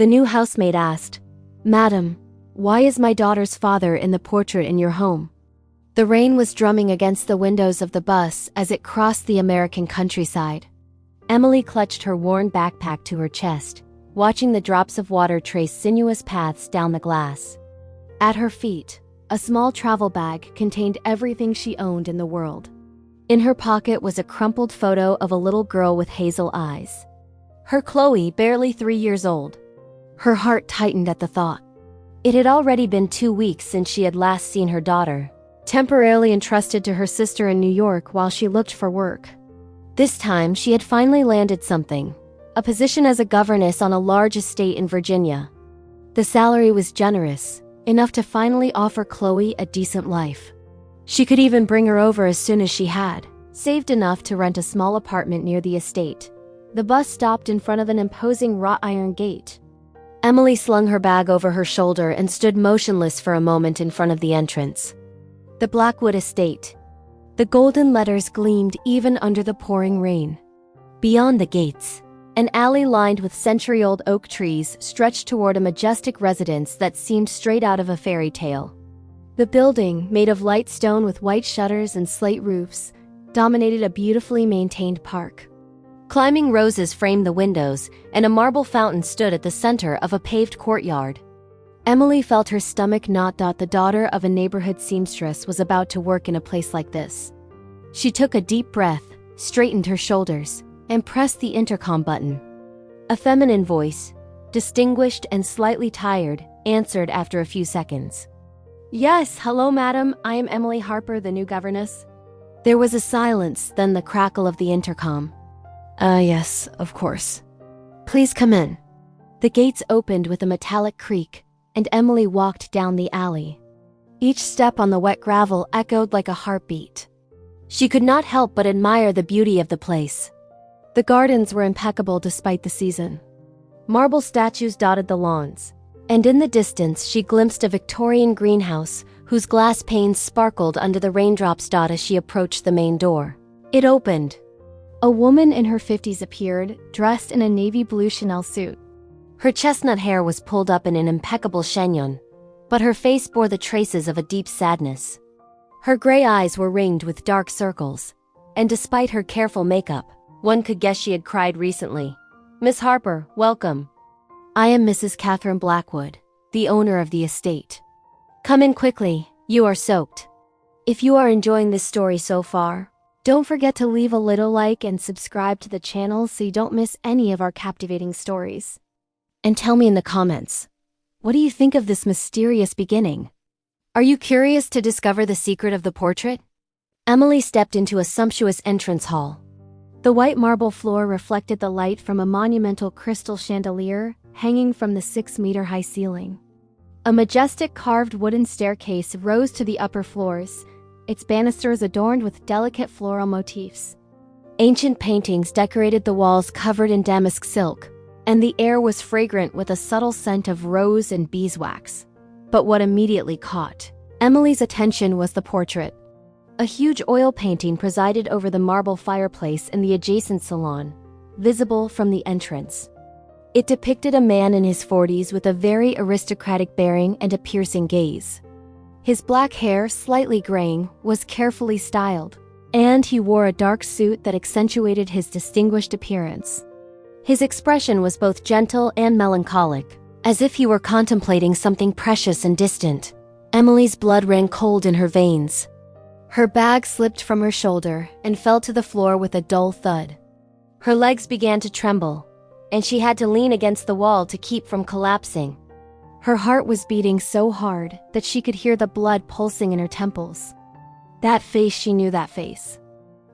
The new housemaid asked, "Madam, why is my daughter's father in the portrait in your home?" The rain was drumming against the windows of the bus as it crossed the American countryside. Emily clutched her worn backpack to her chest, watching the drops of water trace sinuous paths down the glass. At her feet, a small travel bag contained everything she owned in the world. In her pocket was a crumpled photo of a little girl with hazel eyes. Her Chloe, barely 3 years old. Her heart tightened at the thought. It had already been 2 weeks since she had last seen her daughter, temporarily entrusted to her sister in New York while she looked for work. This time, she had finally landed something, a position as a governess on a large estate in Virginia. The salary was generous, enough to finally offer Chloe a decent life. She could even bring her over as soon as she had saved enough to rent a small apartment near the estate. The bus stopped in front of an imposing wrought iron gate. Emily slung her bag over her shoulder and stood motionless for a moment in front of the entrance. The Blackwood Estate. The golden letters gleamed even under the pouring rain. Beyond the gates, an alley lined with century-old oak trees stretched toward a majestic residence that seemed straight out of a fairy tale. The building, made of light stone with white shutters and slate roofs, dominated a beautifully maintained park. Climbing roses framed the windows, and a marble fountain stood at the center of a paved courtyard. Emily felt her stomach knot. The daughter of a neighborhood seamstress was about to work in a place like this. She took a deep breath, straightened her shoulders, and pressed the intercom button. A feminine voice, distinguished and slightly tired, answered after a few seconds. "Yes, hello madam, I am Emily Harper, the new governess." There was a silence, then the crackle of the intercom. Yes, of course. Please come in." The gates opened with a metallic creak, and Emily walked down the alley. Each step on the wet gravel echoed like a heartbeat. She could not help but admire the beauty of the place. The gardens were impeccable despite the season. Marble statues dotted the lawns, and in the distance she glimpsed a Victorian greenhouse whose glass panes sparkled under the raindrops. As she approached the main door, it opened. A woman in her 50s appeared, dressed in a navy blue Chanel suit. Her chestnut hair was pulled up in an impeccable chignon, but her face bore the traces of a deep sadness. Her gray eyes were ringed with dark circles, and despite her careful makeup, one could guess she had cried recently. "Miss Harper, welcome. I am Mrs. Catherine Blackwood, the owner of the estate. Come in quickly, you are soaked." If you are enjoying this story so far, don't forget to leave a little like and subscribe to the channel so you don't miss any of our captivating stories. And tell me in the comments, what do you think of this mysterious beginning? Are you curious to discover the secret of the portrait? Emily stepped into a sumptuous entrance hall. The white marble floor reflected the light from a monumental crystal chandelier hanging from the 6-meter-high ceiling. A majestic carved wooden staircase rose to the upper floors, its banisters adorned with delicate floral motifs. Ancient paintings decorated the walls covered in damask silk, and the air was fragrant with a subtle scent of rose and beeswax. But what immediately caught Emily's attention was the portrait. A huge oil painting presided over the marble fireplace in the adjacent salon, visible from the entrance. It depicted a man in his 40s with a very aristocratic bearing and a piercing gaze. His black hair, slightly graying, was carefully styled, and he wore a dark suit that accentuated his distinguished appearance. His expression was both gentle and melancholic, as if he were contemplating something precious and distant. Emily's blood ran cold in her veins. Her bag slipped from her shoulder and fell to the floor with a dull thud. Her legs began to tremble, and she had to lean against the wall to keep from collapsing. Her heart was beating so hard that she could hear the blood pulsing in her temples. That face, she knew that face.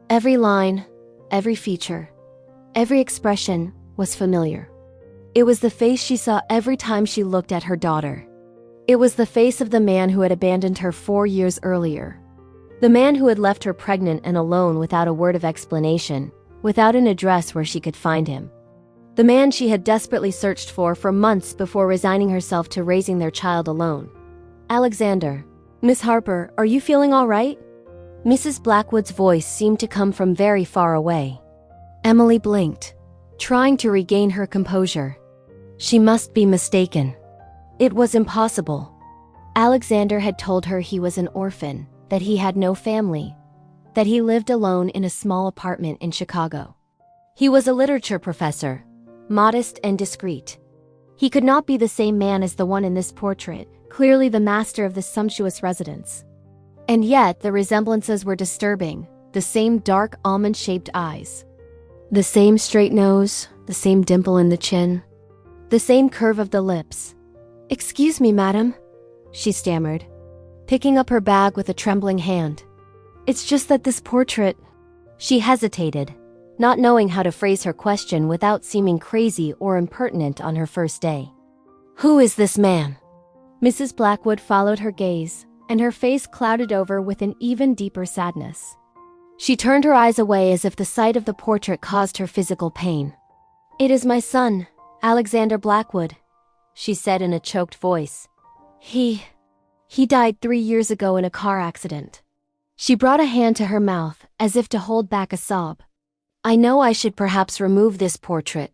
Every line, every feature, every expression was familiar. It was the face she saw every time she looked at her daughter. It was the face of the man who had abandoned her 4 years earlier. The man who had left her pregnant and alone without a word of explanation, without an address where she could find him. The man she had desperately searched for months before resigning herself to raising their child alone. "Alexander. Miss Harper, are you feeling all right?" Mrs. Blackwood's voice seemed to come from very far away. Emily blinked, trying to regain her composure. She must be mistaken. It was impossible. Alexander had told her he was an orphan, that he had no family, that he lived alone in a small apartment in Chicago. He was a literature professor, modest and discreet. He could not be the same man as the one in this portrait, clearly the master of this sumptuous residence. And yet the resemblances were disturbing, the same dark almond-shaped eyes, the same straight nose, the same dimple in the chin, the same curve of the lips. "Excuse me, madam," she stammered, picking up her bag with a trembling hand. "It's just that this portrait—" She hesitated, not knowing how to phrase her question without seeming crazy or impertinent on her first day. "Who is this man?" Mrs. Blackwood followed her gaze, and her face clouded over with an even deeper sadness. She turned her eyes away as if the sight of the portrait caused her physical pain. "It is my son, Alexander Blackwood," she said in a choked voice. He died 3 years ago in a car accident." She brought a hand to her mouth, as if to hold back a sob. "I know I should perhaps remove this portrait,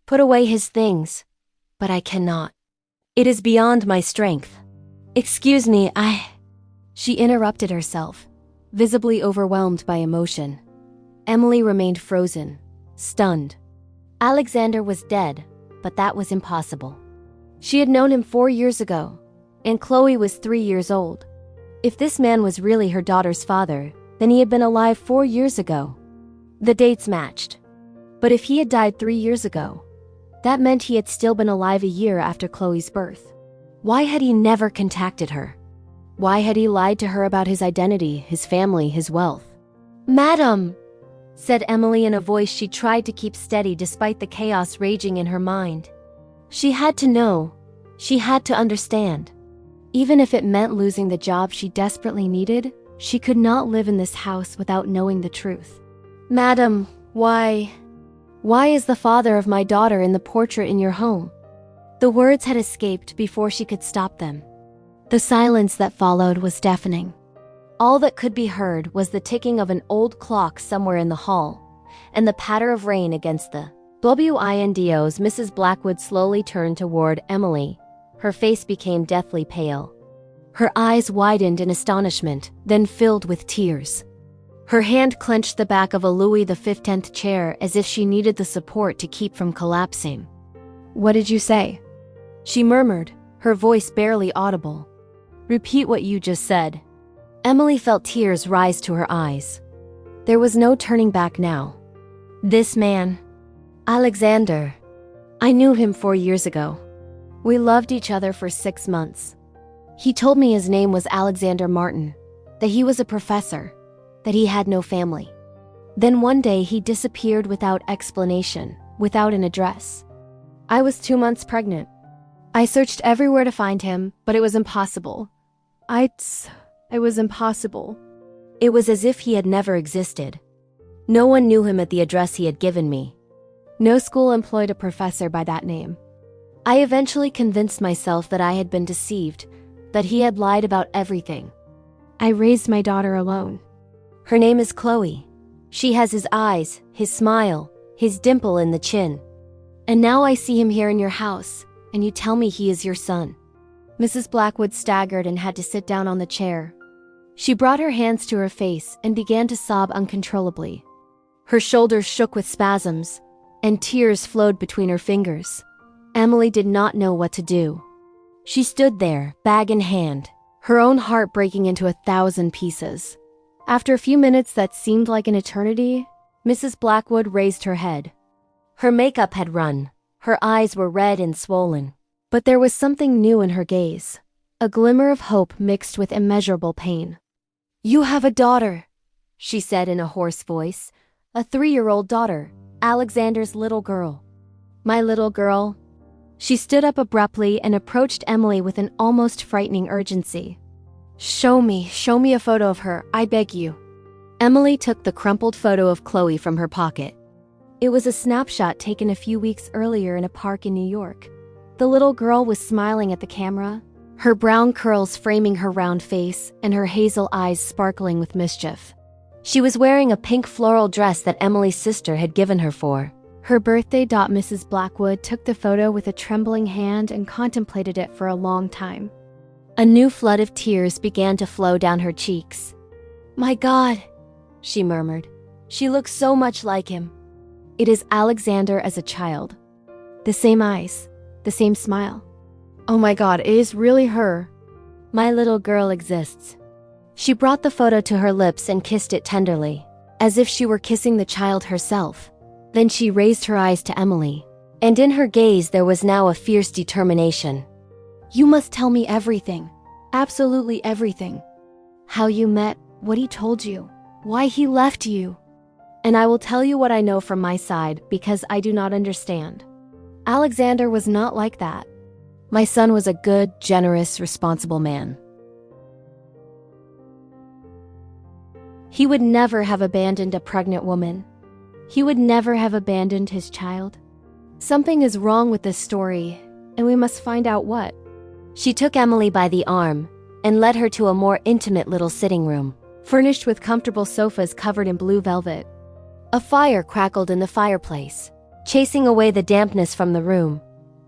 put away his things, but I cannot. It is beyond my strength. Excuse me, She interrupted herself, visibly overwhelmed by emotion. Emily remained frozen, stunned. Alexander was dead, but that was impossible. She had known him 4 years ago, and Chloe was 3 years old. If this man was really her daughter's father, then he had been alive 4 years ago. The dates matched. But if he had died 3 years ago, that meant he had still been alive a year after Chloe's birth. Why had he never contacted her? Why had he lied to her about his identity, his family, his wealth? "Madam," said Emily in a voice she tried to keep steady despite the chaos raging in her mind. She had to know. She had to understand. Even if it meant losing the job she desperately needed, she could not live in this house without knowing the truth. "Madam, why is the father of my daughter in the portrait in your home?" The words had escaped before she could stop them. The silence that followed was deafening. All that could be heard was the ticking of an old clock somewhere in the hall, and the patter of rain against the windows. Mrs. Blackwood slowly turned toward Emily. Her face became deathly pale. Her eyes widened in astonishment, then filled with tears. Her hand clenched the back of a Louis XV chair as if she needed the support to keep from collapsing. "What did you say?" she murmured, her voice barely audible. "Repeat what you just said." Emily felt tears rise to her eyes. There was no turning back now. This man, Alexander, I knew him 4 years ago. We loved each other for 6 months. He told me his name was Alexander Martin, that he was a professor, that he had no family. Then one day he disappeared without explanation, without an address. I was 2 months pregnant. I searched everywhere to find him, but it was impossible. It was impossible. It was as if he had never existed. No one knew him at the address he had given me. No school employed a professor by that name. I eventually convinced myself that I had been deceived, that he had lied about everything. I raised my daughter alone. Her name is Chloe. She has his eyes, his smile, his dimple in the chin. And now I see him here in your house, and you tell me he is your son. Mrs. Blackwood staggered and had to sit down on the chair. She brought her hands to her face and began to sob uncontrollably. Her shoulders shook with spasms, and tears flowed between her fingers. Emily did not know what to do. She stood there, bag in hand, her own heart breaking into 1,000 pieces. After a few minutes that seemed like an eternity, Mrs. Blackwood raised her head. Her makeup had run. Her eyes were red and swollen. But there was something new in her gaze, a glimmer of hope mixed with immeasurable pain. "You have a daughter," she said in a hoarse voice, "a 3-year-old daughter, Alexander's little girl." "My little girl." She stood up abruptly and approached Emily with an almost frightening urgency. Show me a photo of her, I beg you." Emily took the crumpled photo of Chloe from her pocket. It was a snapshot taken a few weeks earlier in a park in New York. The little girl was smiling at the camera, her brown curls framing her round face and her hazel eyes sparkling with mischief. She was wearing a pink floral dress that Emily's sister had given her for Her birthday. Mrs. Blackwood took the photo with a trembling hand and contemplated it for a long time. A new flood of tears began to flow down her cheeks. "My God," she murmured. "She looks so much like him. It is Alexander as a child. The same eyes, the same smile. Oh my God, it is really her. My little girl exists." She brought the photo to her lips and kissed it tenderly, as if she were kissing the child herself. Then she raised her eyes to Emily, and in her gaze there was now a fierce determination. "You must tell me everything, absolutely everything. How you met, what he told you, why he left you. And I will tell you what I know from my side, because I do not understand. Alexander was not like that. My son was a good, generous, responsible man. He would never have abandoned a pregnant woman. He would never have abandoned his child. Something is wrong with this story, and we must find out what." She took Emily by the arm and led her to a more intimate little sitting room, furnished with comfortable sofas covered in blue velvet. A fire crackled in the fireplace, chasing away the dampness from the room.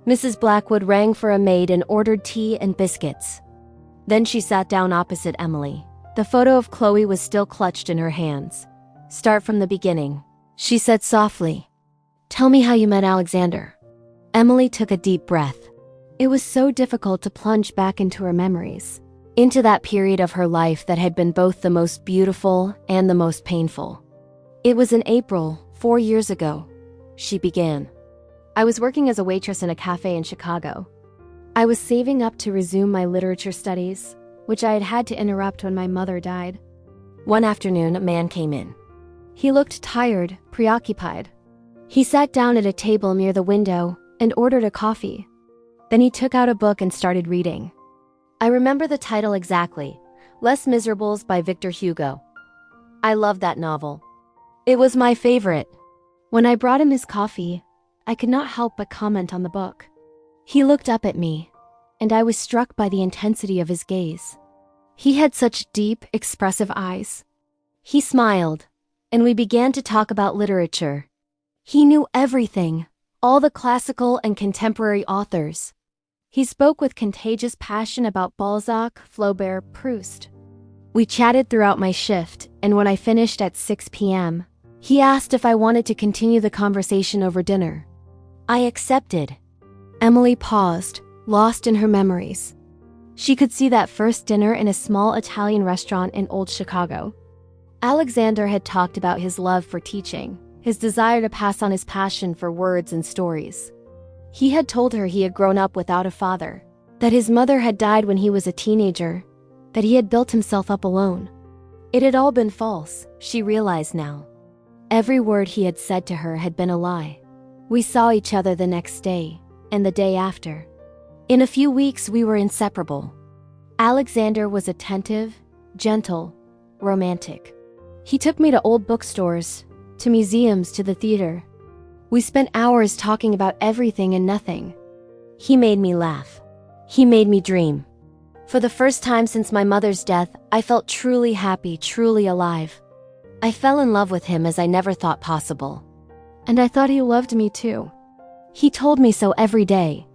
Mrs. Blackwood rang for a maid and ordered tea and biscuits. Then she sat down opposite Emily. The photo of Chloe was still clutched in her hands. "Start from the beginning," she said softly. "Tell me how you met Alexander." Emily took a deep breath. It was so difficult to plunge back into her memories, into that period of her life that had been both the most beautiful and the most painful. "It was in April, 4 years ago," she began. "I was working as a waitress in a cafe in Chicago. I was saving up to resume my literature studies, which I had had to interrupt when my mother died. One afternoon, a man came in. He looked tired, preoccupied. He sat down at a table near the window and ordered a coffee. Then he took out a book and started reading. I remember the title exactly, Les Miserables by Victor Hugo. I loved that novel. It was my favorite. When I brought him his coffee, I could not help but comment on the book. He looked up at me, and I was struck by the intensity of his gaze. He had such deep, expressive eyes. He smiled, and we began to talk about literature. He knew everything, all the classical and contemporary authors. He spoke with contagious passion about Balzac, Flaubert, Proust. We chatted throughout my shift, and when I finished at 6 p.m., he asked if I wanted to continue the conversation over dinner. I accepted. Emily paused, lost in her memories. She could see that first dinner in a small Italian restaurant in Old Chicago. Alexander had talked about his love for teaching, his desire to pass on his passion for words and stories. He had told her he had grown up without a father, that his mother had died when he was a teenager, that he had built himself up alone. It had all been false, she realized now. Every word he had said to her had been a lie. We saw each other the next day, and the day after. In a few weeks we were inseparable. Alexander was attentive, gentle, romantic. He took me to old bookstores, to museums, to the theater. We spent hours talking about everything and nothing. He made me laugh. He made me dream. For the first time since my mother's death, I felt truly happy, truly alive. I fell in love with him as I never thought possible. And I thought he loved me too. He told me so every day.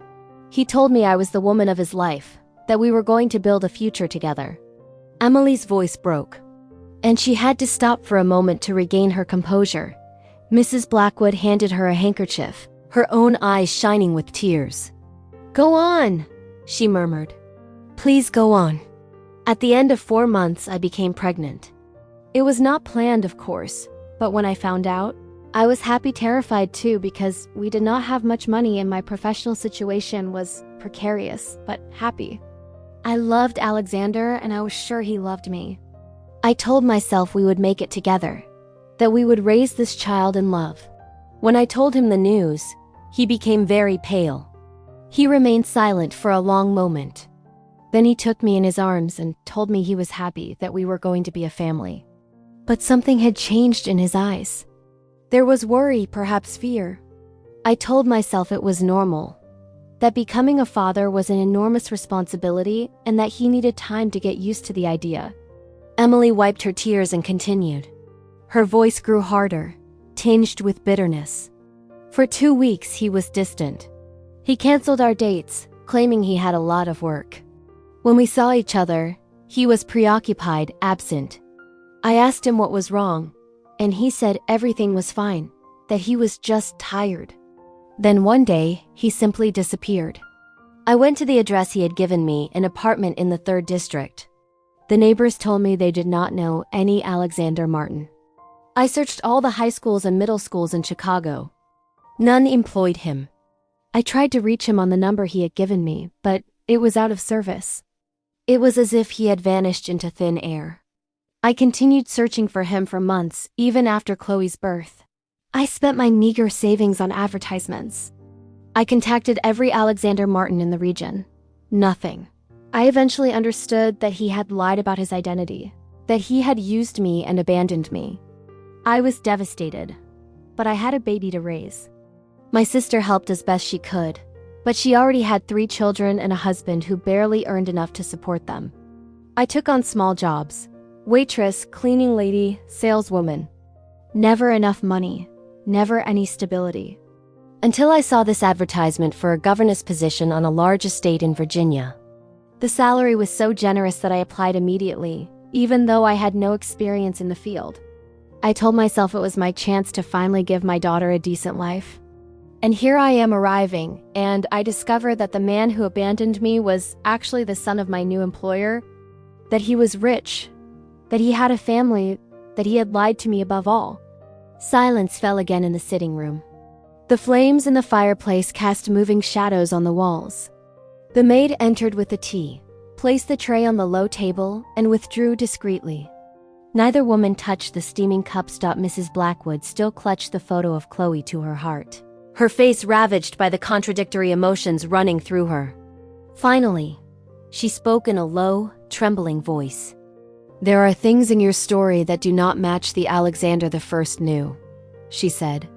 He told me I was the woman of his life, that we were going to build a future together. Emily's voice broke, and she had to stop for a moment to regain her composure. Mrs. Blackwood handed her a handkerchief, her own eyes shining with tears. "Go on," she murmured. "Please go on." At the end of 4 months, I became pregnant. It was not planned, of course, but when I found out, I was happy, terrified too, because we did not have much money and my professional situation was precarious, but happy. I loved Alexander and I was sure he loved me. I told myself we would make it together, that we would raise this child in love. When I told him the news, he became very pale. He remained silent for a long moment. Then he took me in his arms and told me he was happy that we were going to be a family. But something had changed in his eyes. There was worry, perhaps fear. I told myself it was normal, that becoming a father was an enormous responsibility and that he needed time to get used to the idea. Emily wiped her tears and continued. Her voice grew harder, tinged with bitterness. For 2 weeks, he was distant. He canceled our dates, claiming he had a lot of work. When we saw each other, he was preoccupied, absent. I asked him what was wrong, and he said everything was fine, that he was just tired. Then one day, he simply disappeared. I went to the address he had given me, an apartment in the 3rd district. The neighbors told me they did not know any Alexander Martin. I searched all the high schools and middle schools in Chicago. None employed him. I tried to reach him on the number he had given me, but it was out of service. It was as if he had vanished into thin air. I continued searching for him for months, even after Chloe's birth. I spent my meager savings on advertisements. I contacted every Alexander Martin in the region. Nothing. I eventually understood that he had lied about his identity, that he had used me and abandoned me. I was devastated, but I had a baby to raise. My sister helped as best she could, but she already had 3 children and a husband who barely earned enough to support them. I took on small jobs: waitress, cleaning lady, saleswoman. Never enough money, never any stability. Until I saw this advertisement for a governess position on a large estate in Virginia. The salary was so generous that I applied immediately, even though I had no experience in the field. I told myself it was my chance to finally give my daughter a decent life. And here I am arriving, and I discover that the man who abandoned me was actually the son of my new employer, that he was rich, that he had a family, that he had lied to me above all. Silence fell again in the sitting room. The flames in the fireplace cast moving shadows on the walls. The maid entered with the tea, placed the tray on the low table, and withdrew discreetly. Neither woman touched the steaming cups. Mrs. Blackwood still clutched the photo of Chloe to her heart, her face ravaged by the contradictory emotions running through her. Finally, she spoke in a low, trembling voice. "There are things in your story that do not match the Alexander I knew," she said.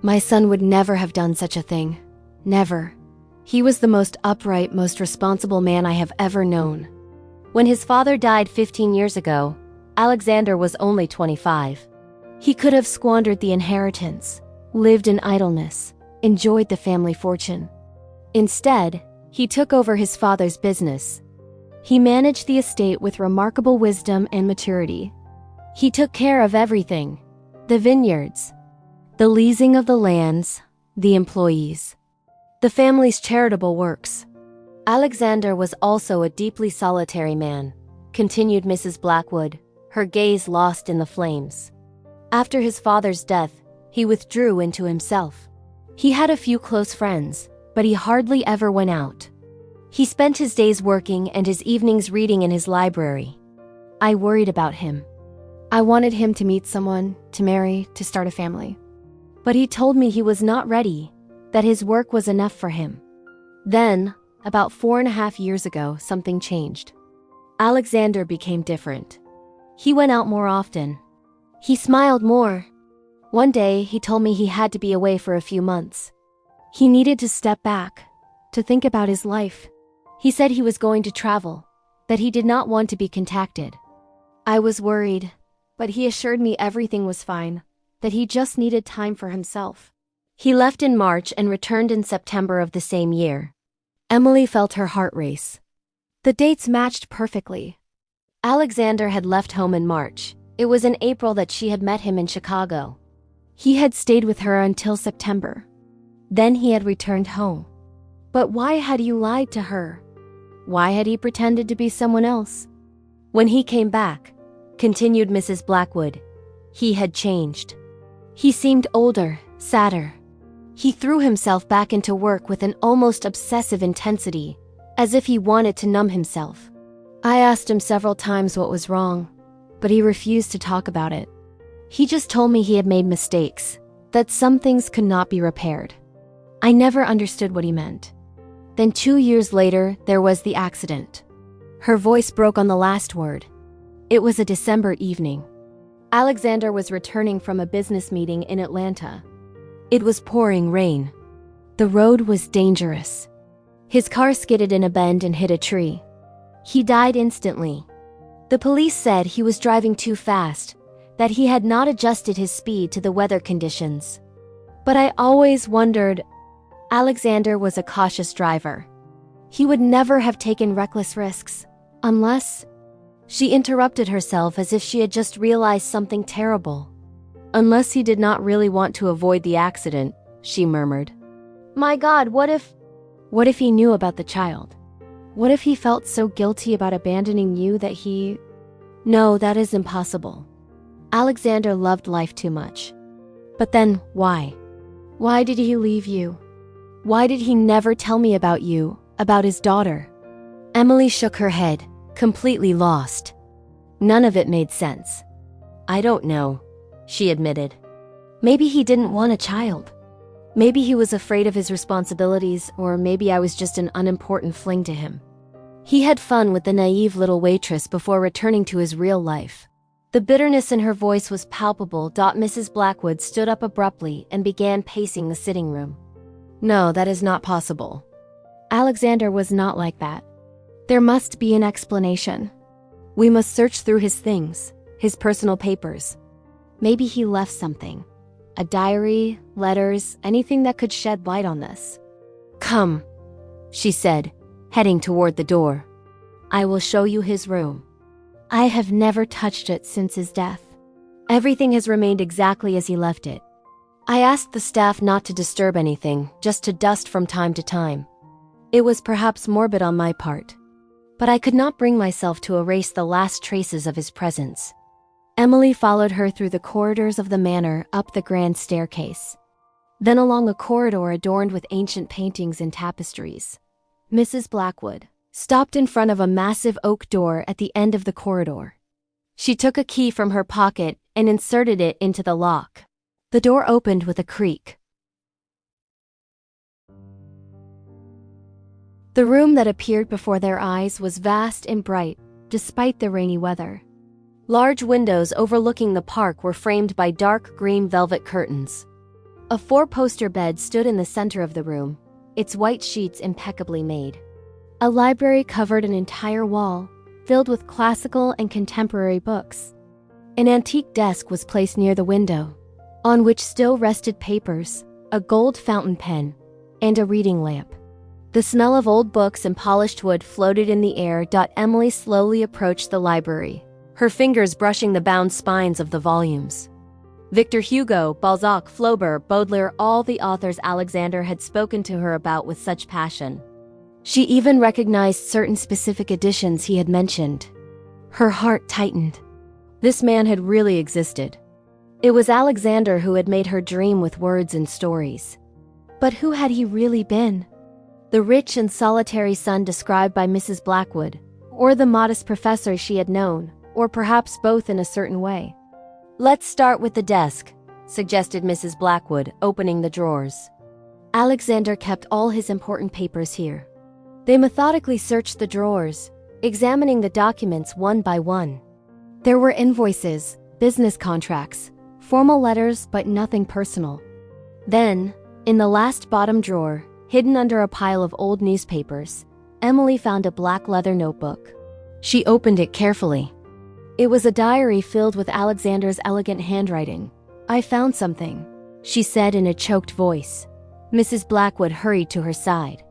"My son would never have done such a thing. Never. He was the most upright, most responsible man I have ever known." When his father died 15 years ago, Alexander was only 25. He could have squandered the inheritance, lived in idleness, enjoyed the family fortune. Instead, he took over his father's business. He managed the estate with remarkable wisdom and maturity. He took care of everything: the vineyards, the leasing of the lands, the employees, the family's charitable works. Alexander was also a deeply solitary man, continued Mrs. Blackwood, her gaze lost in the flames. After his father's death, he withdrew into himself. He had a few close friends, but he hardly ever went out. He spent his days working and his evenings reading in his library. I worried about him. I wanted him to meet someone, to marry, to start a family. But he told me he was not ready, that his work was enough for him. Then, about 4.5 years ago, something changed. Alexander became different. He went out more often. He smiled more. One day, he told me he had to be away for a few months. He needed to step back, to think about his life. He said he was going to travel, that he did not want to be contacted. I was worried, but he assured me everything was fine, that he just needed time for himself. He left in March and returned in September of the same year. Emily felt her heart race. The dates matched perfectly. Alexander had left home in March. It was in April that she had met him in Chicago. He had stayed with her until September. Then he had returned home. But why had he lied to her? Why had he pretended to be someone else? When he came back, continued Mrs. Blackwood, he had changed. He seemed older, sadder. He threw himself back into work with an almost obsessive intensity, as if he wanted to numb himself. I asked him several times what was wrong, but he refused to talk about it. He just told me he had made mistakes, that some things could not be repaired. I never understood what he meant. Then 2 years later, there was the accident. Her voice broke on the last word. It was a December evening. Alexander was returning from a business meeting in Atlanta. It was pouring rain. The road was dangerous. His car skidded in a bend and hit a tree. He died instantly. The police said he was driving too fast, that he had not adjusted his speed to the weather conditions. But I always wondered. Alexander was a cautious driver. He would never have taken reckless risks, unless... She interrupted herself as if she had just realized something terrible. Unless he did not really want to avoid the accident, she murmured. My God, what if... What if he knew about the child? What if he felt so guilty about abandoning you that he... No, that is impossible. Alexander loved life too much. But then, why? Why did he leave you? Why did he never tell me about you, about his daughter? Emily shook her head, completely lost. None of it made sense. I don't know, she admitted. Maybe he didn't want a child. Maybe he was afraid of his responsibilities, or maybe I was just an unimportant fling to him. He had fun with the naive little waitress before returning to his real life. The bitterness in her voice was palpable. Mrs. Blackwood stood up abruptly and began pacing the sitting room. No, that is not possible. Alexander was not like that. There must be an explanation. We must search through his things, his personal papers. Maybe he left something. A diary, letters, anything that could shed light on this. Come, she said, heading toward the door. I will show you his room. I have never touched it since his death. Everything has remained exactly as he left it. I asked the staff not to disturb anything, just to dust from time to time. It was perhaps morbid on my part, but I could not bring myself to erase the last traces of his presence. Emily followed her through the corridors of the manor, up the grand staircase. Then along a corridor adorned with ancient paintings and tapestries. Mrs. Blackwood stopped in front of a massive oak door at the end of the corridor. She took a key from her pocket and inserted it into the lock. The door opened with a creak. The room that appeared before their eyes was vast and bright, despite the rainy weather. Large windows overlooking the park were framed by dark green velvet curtains. A four-poster bed stood in the center of the room, its white sheets impeccably made. A library covered an entire wall, filled with classical and contemporary books. An antique desk was placed near the window, on which still rested papers, a gold fountain pen, and a reading lamp. The smell of old books and polished wood floated in the air. Emily slowly approached the library, her fingers brushing the bound spines of the volumes. Victor Hugo, Balzac, Flaubert, Baudelaire, all the authors Alexander had spoken to her about with such passion. She even recognized certain specific editions he had mentioned. Her heart tightened. This man had really existed. It was Alexander who had made her dream with words and stories. But who had he really been? The rich and solitary son described by Mrs. Blackwood, or the modest professor she had known, or perhaps both in a certain way. Let's start with the desk, suggested Mrs. Blackwood, opening the drawers. Alexander kept all his important papers here. They methodically searched the drawers, examining the documents one by one. There were invoices, business contracts, formal letters, but nothing personal. Then, in the last bottom drawer, hidden under a pile of old newspapers, Emily found a black leather notebook. She opened it carefully. It was a diary filled with Alexander's elegant handwriting. I found something, she said in a choked voice. Mrs. Blackwood hurried to her side.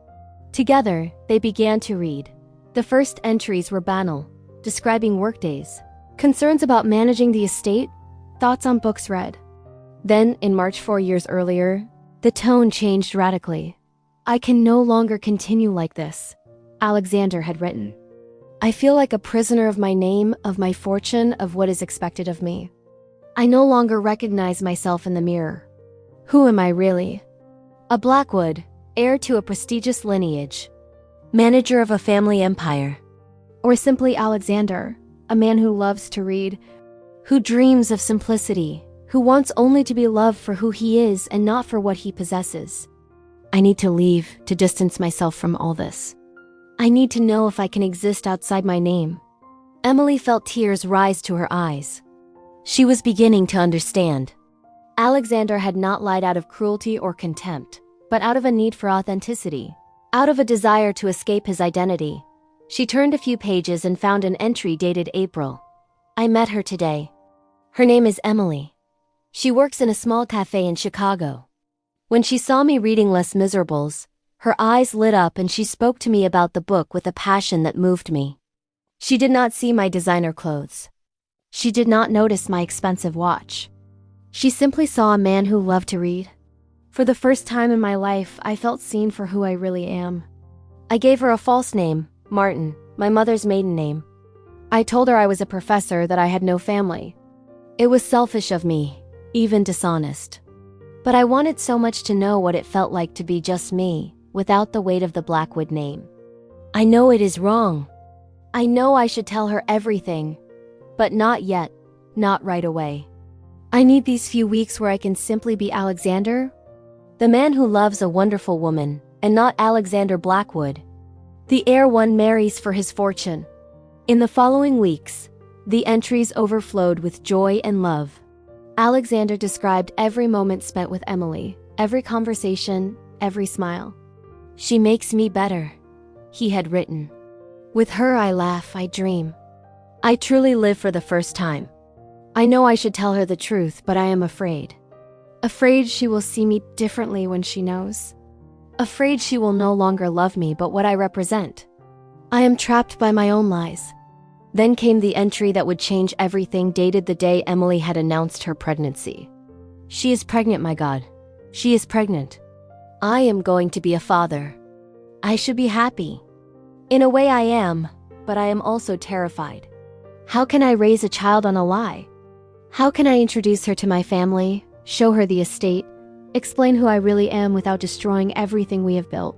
Together, they began to read. The first entries were banal, describing workdays, concerns about managing the estate, thoughts on books read. Then, in March 4 years earlier, the tone changed radically. I can no longer continue like this, Alexander had written. I feel like a prisoner of my name, of my fortune, of what is expected of me. I no longer recognize myself in the mirror. Who am I really? A Blackwood, heir to a prestigious lineage, manager of a family empire, or simply Alexander, a man who loves to read, who dreams of simplicity, who wants only to be loved for who he is and not for what he possesses. I need to leave, to distance myself from all this. I need to know if I can exist outside my name. Emily felt tears rise to her eyes. She was beginning to understand. Alexander had not lied out of cruelty or contempt, but out of a need for authenticity, out of a desire to escape his identity. She turned a few pages and found an entry dated April. I met her today. Her name is Emily. She works in a small cafe in Chicago. When she saw me reading Les Miserables, her eyes lit up and she spoke to me about the book with a passion that moved me. She did not see my designer clothes. She did not notice my expensive watch. She simply saw a man who loved to read. For the first time in my life, I felt seen for who I really am. I gave her a false name, Martin, my mother's maiden name. I told her I was a professor, that I had no family. It was selfish of me, even dishonest. But I wanted so much to know what it felt like to be just me, without the weight of the Blackwood name. I know it is wrong. I know I should tell her everything, but not yet, not right away. I need these few weeks where I can simply be Alexander, the man who loves a wonderful woman, and not Alexander Blackwood, the heir one marries for his fortune. In the following weeks, the entries overflowed with joy and love. Alexander described every moment spent with Emily, every conversation, every smile. "She makes me better," he had written. "With her I laugh, I dream. I truly live for the first time. I know I should tell her the truth, but I am afraid. Afraid she will see me differently when she knows. Afraid she will no longer love me but what I represent. I am trapped by my own lies." Then came the entry that would change everything, dated the day Emily had announced her pregnancy. "She is pregnant, my God. She is pregnant. I am going to be a father. I should be happy. In a way I am, but I am also terrified. How can I raise a child on a lie? How can I introduce her to my family, show her the estate, explain who I really am without destroying everything we have built?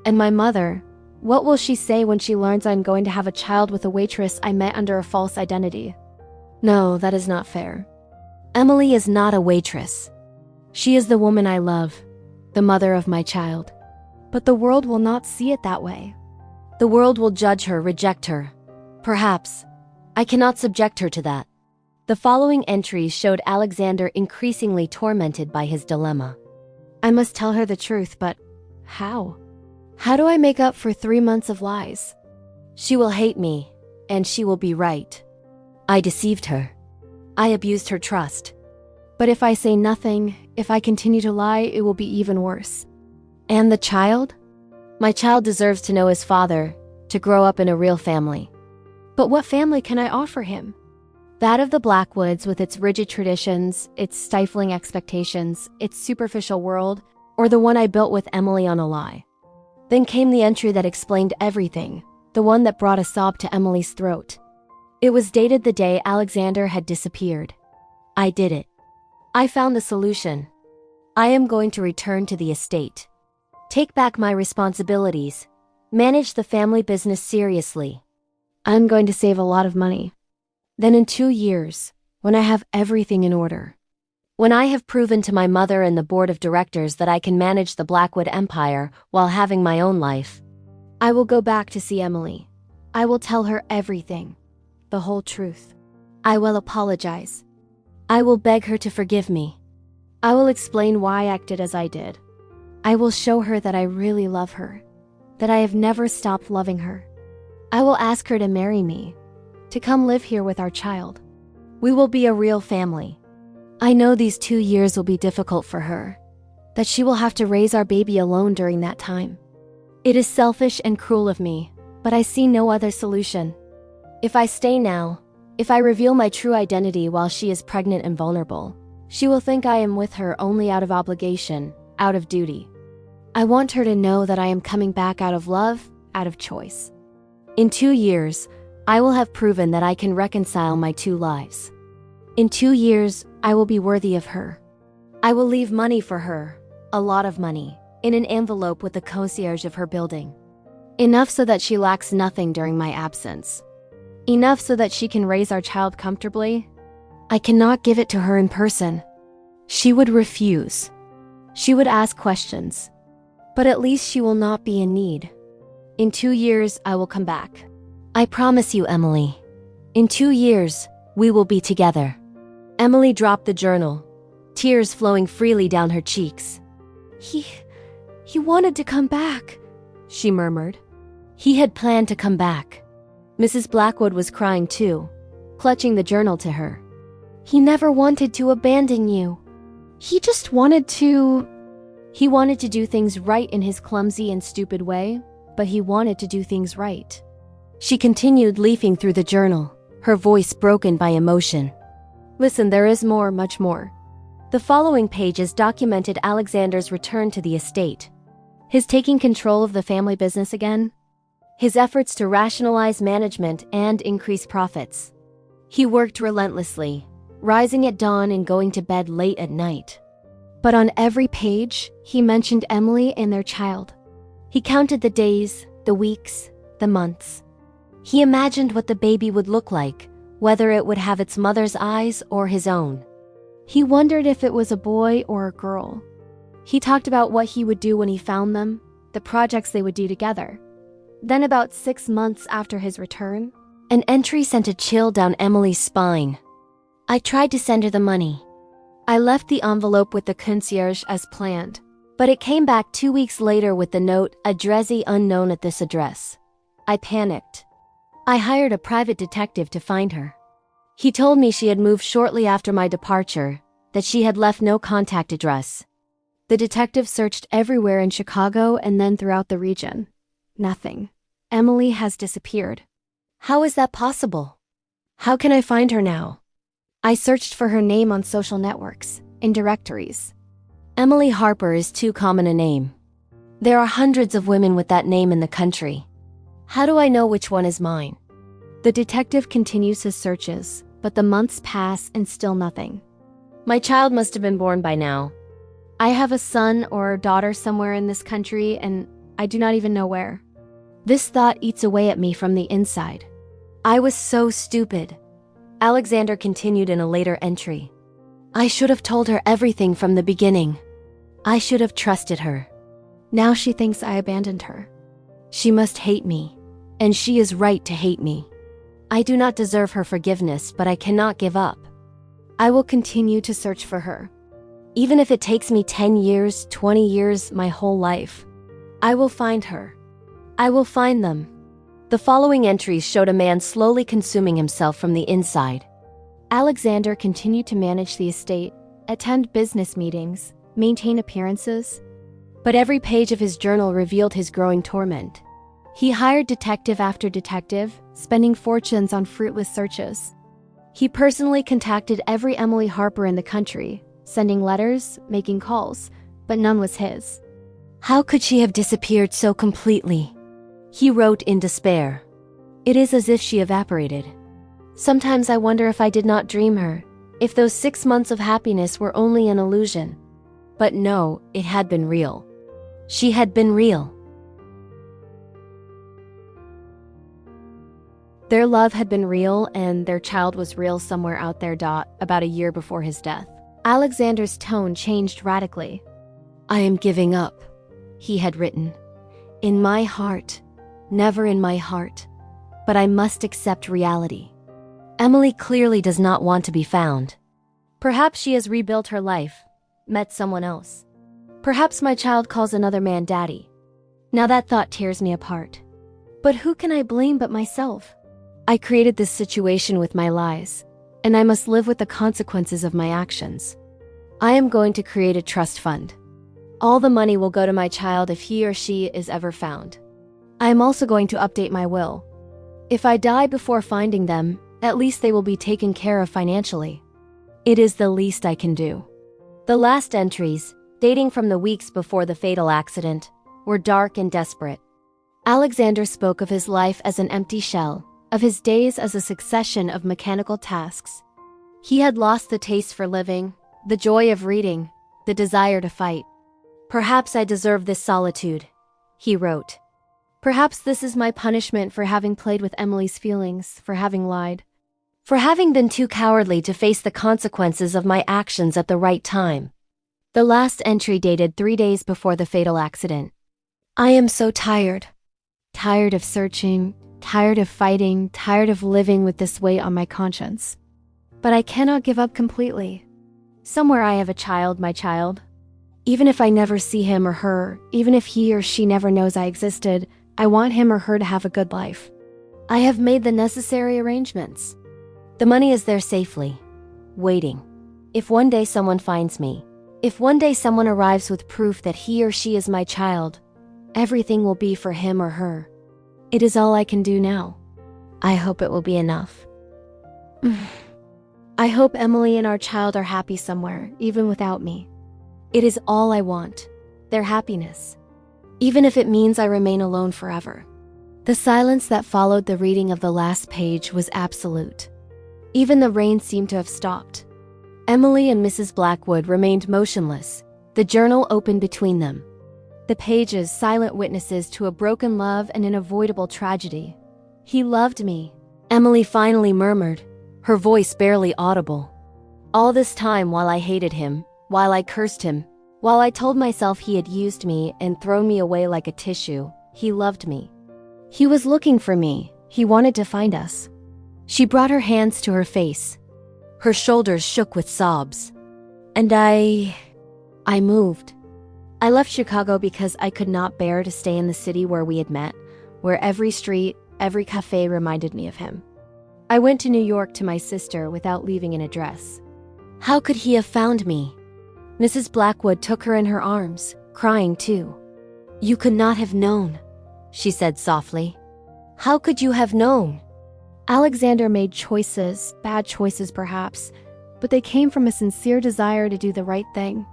And my mother, what will she say when she learns I'm going to have a child with a waitress I met under a false identity? No, that is not fair. Emily is not a waitress. She is the woman I love, the mother of my child. But the world will not see it that way. The world will judge her, reject her. Perhaps. I cannot subject her to that." The following entries showed Alexander increasingly tormented by his dilemma. "I must tell her the truth, but how? How do I make up for 3 months of lies? She will hate me, and she will be right. I deceived her. I abused her trust. But if I say nothing, if I continue to lie, it will be even worse. And the child? My child deserves to know his father, to grow up in a real family. But what family can I offer him? That of the Blackwoods, with its rigid traditions, its stifling expectations, its superficial world, or the one I built with Emily on a lie?" Then came the entry that explained everything, the one that brought a sob to Emily's throat. It was dated the day Alexander had disappeared. "I did it. I found the solution. I am going to return to the estate. Take back my responsibilities. Manage the family business seriously. I'm going to save a lot of money. Then in 2 years, when I have everything in order, when I have proven to my mother and the board of directors that I can manage the Blackwood empire while having my own life, I will go back to see Emily. I will tell her everything, the whole truth. I will apologize. I will beg her to forgive me. I will explain why I acted as I did. I will show her that I really love her, that I have never stopped loving her. I will ask her to marry me, to come live here with our child. We will be a real family. I know these 2 years will be difficult for her, that she will have to raise our baby alone during that time. It is selfish and cruel of me, but I see no other solution. If I stay now, if I reveal my true identity while she is pregnant and vulnerable, she will think I am with her only out of obligation, out of duty. I want her to know that I am coming back out of love, out of choice. In 2 years, I will have proven that I can reconcile my 2 lives. In 2 years, I will be worthy of her. I will leave money for her, a lot of money, in an envelope with the concierge of her building. Enough so that she lacks nothing during my absence. Enough so that she can raise our child comfortably. I cannot give it to her in person. She would refuse. She would ask questions. But at least she will not be in need. In 2 years, I will come back. I promise you, Emily. In 2 years, we will be together." Emily dropped the journal, tears flowing freely down her cheeks. He wanted to come back," she murmured. "He had planned to come back." Mrs. Blackwood was crying too, clutching the journal to her. "He never wanted to abandon you. He just wanted to..." He wanted to do things right in his clumsy and stupid way, but he wanted to do things right. She continued leafing through the journal, her voice broken by emotion. Listen, there is more, much more. The following pages documented Alexander's return to the estate. His taking control of the family business again. His efforts to rationalize management and increase profits. He worked relentlessly, rising at dawn and going to bed late at night. But on every page, he mentioned Emily and their child. He counted the days, the weeks, the months. He imagined what the baby would look like, whether it would have its mother's eyes or his own. He wondered if it was a boy or a girl. He talked about what he would do when he found them, the projects they would do together. Then about 6 months after his return, an entry sent a chill down Emily's spine. I tried to send her the money. I left the envelope with the concierge as planned, but it came back 2 weeks later with the note, addressee unknown at this address. I panicked. I hired a private detective to find her. He told me she had moved shortly after my departure, that she had left no contact address. The detective searched everywhere in Chicago and then throughout the region. Nothing. Emily has disappeared. How is that possible? How can I find her now? I searched for her name on social networks, in directories. Emily Harper is too common a name. There are hundreds of women with that name in the country. How do I know which one is mine? The detective continues his searches, but the months pass and still nothing. My child must have been born by now. I have a son or a daughter somewhere in this country, and I do not even know where. This thought eats away at me from the inside. I was so stupid. Alexander continued in a later entry. I should have told her everything from the beginning. I should have trusted her. Now she thinks I abandoned her. She must hate me, and she is right to hate me. I do not deserve her forgiveness, but I cannot give up. I will continue to search for her. Even if it takes me 10 years, 20 years, my whole life. I will find her. I will find them. The following entries showed a man slowly consuming himself from the inside. Alexander continued to manage the estate, attend business meetings, maintain appearances. But every page of his journal revealed his growing torment. He hired detective after detective, spending fortunes on fruitless searches. He personally contacted every Emily Harper in the country, sending letters, making calls, but none was his. How could she have disappeared so completely? He wrote in despair. It is as if she evaporated. Sometimes I wonder if I did not dream her, if those 6 months of happiness were only an illusion. But no, it had been real. She had been real. Their love had been real, and their child was real somewhere out there. About a year before his death. Alexander's tone changed radically. I am giving up, he had written. In my heart, never in my heart. But I must accept reality. Emily clearly does not want to be found. Perhaps she has rebuilt her life, met someone else. Perhaps my child calls another man daddy. Now that thought tears me apart. But who can I blame but myself? I created this situation with my lies, and I must live with the consequences of my actions. I am going to create a trust fund. All the money will go to my child if he or she is ever found. I am also going to update my will. If I die before finding them, at least they will be taken care of financially. It is the least I can do. The last entries, dating from the weeks before the fatal accident, were dark and desperate. Alexander spoke of his life as an empty shell, of his days as a succession of mechanical tasks. He had lost the taste for living, the joy of reading, the desire to fight. Perhaps I deserve this solitude, he wrote. Perhaps this is my punishment for having played with Emily's feelings, for having lied, for having been too cowardly to face the consequences of my actions at the right time. The last entry dated 3 days before the fatal accident. I am so tired. Tired of searching, tired of fighting, tired of living with this weight on my conscience. But I cannot give up completely. Somewhere I have a child, my child. Even if I never see him or her, even if he or she never knows I existed, I want him or her to have a good life. I have made the necessary arrangements. The money is there safely, waiting. If one day someone finds me, If one day someone arrives with proof that he or she is my child, everything will be for him or her. It is all I can do now. I hope it will be enough. I hope Emily and our child are happy somewhere, even without me. It is all I want, their happiness. Even if it means I remain alone forever. The silence that followed the reading of the last page was absolute. Even the rain seemed to have stopped. Emily and Mrs. Blackwood remained motionless, the journal open between them. The pages silent witnesses to a broken love and an avoidable tragedy. He loved me, Emily finally murmured, her voice barely audible. All this time while I hated him, while I cursed him, while I told myself he had used me and thrown me away like a tissue, he loved me. He was looking for me, he wanted to find us. She brought her hands to her face. Her shoulders shook with sobs. And I moved. I left Chicago because I could not bear to stay in the city where we had met, where every street, every cafe reminded me of him. I went to New York to my sister without leaving an address. How could he have found me? Mrs. Blackwood took her in her arms, crying too. You could not have known, she said softly. How could you have known? Alexander made choices, bad choices perhaps, but they came from a sincere desire to do the right thing.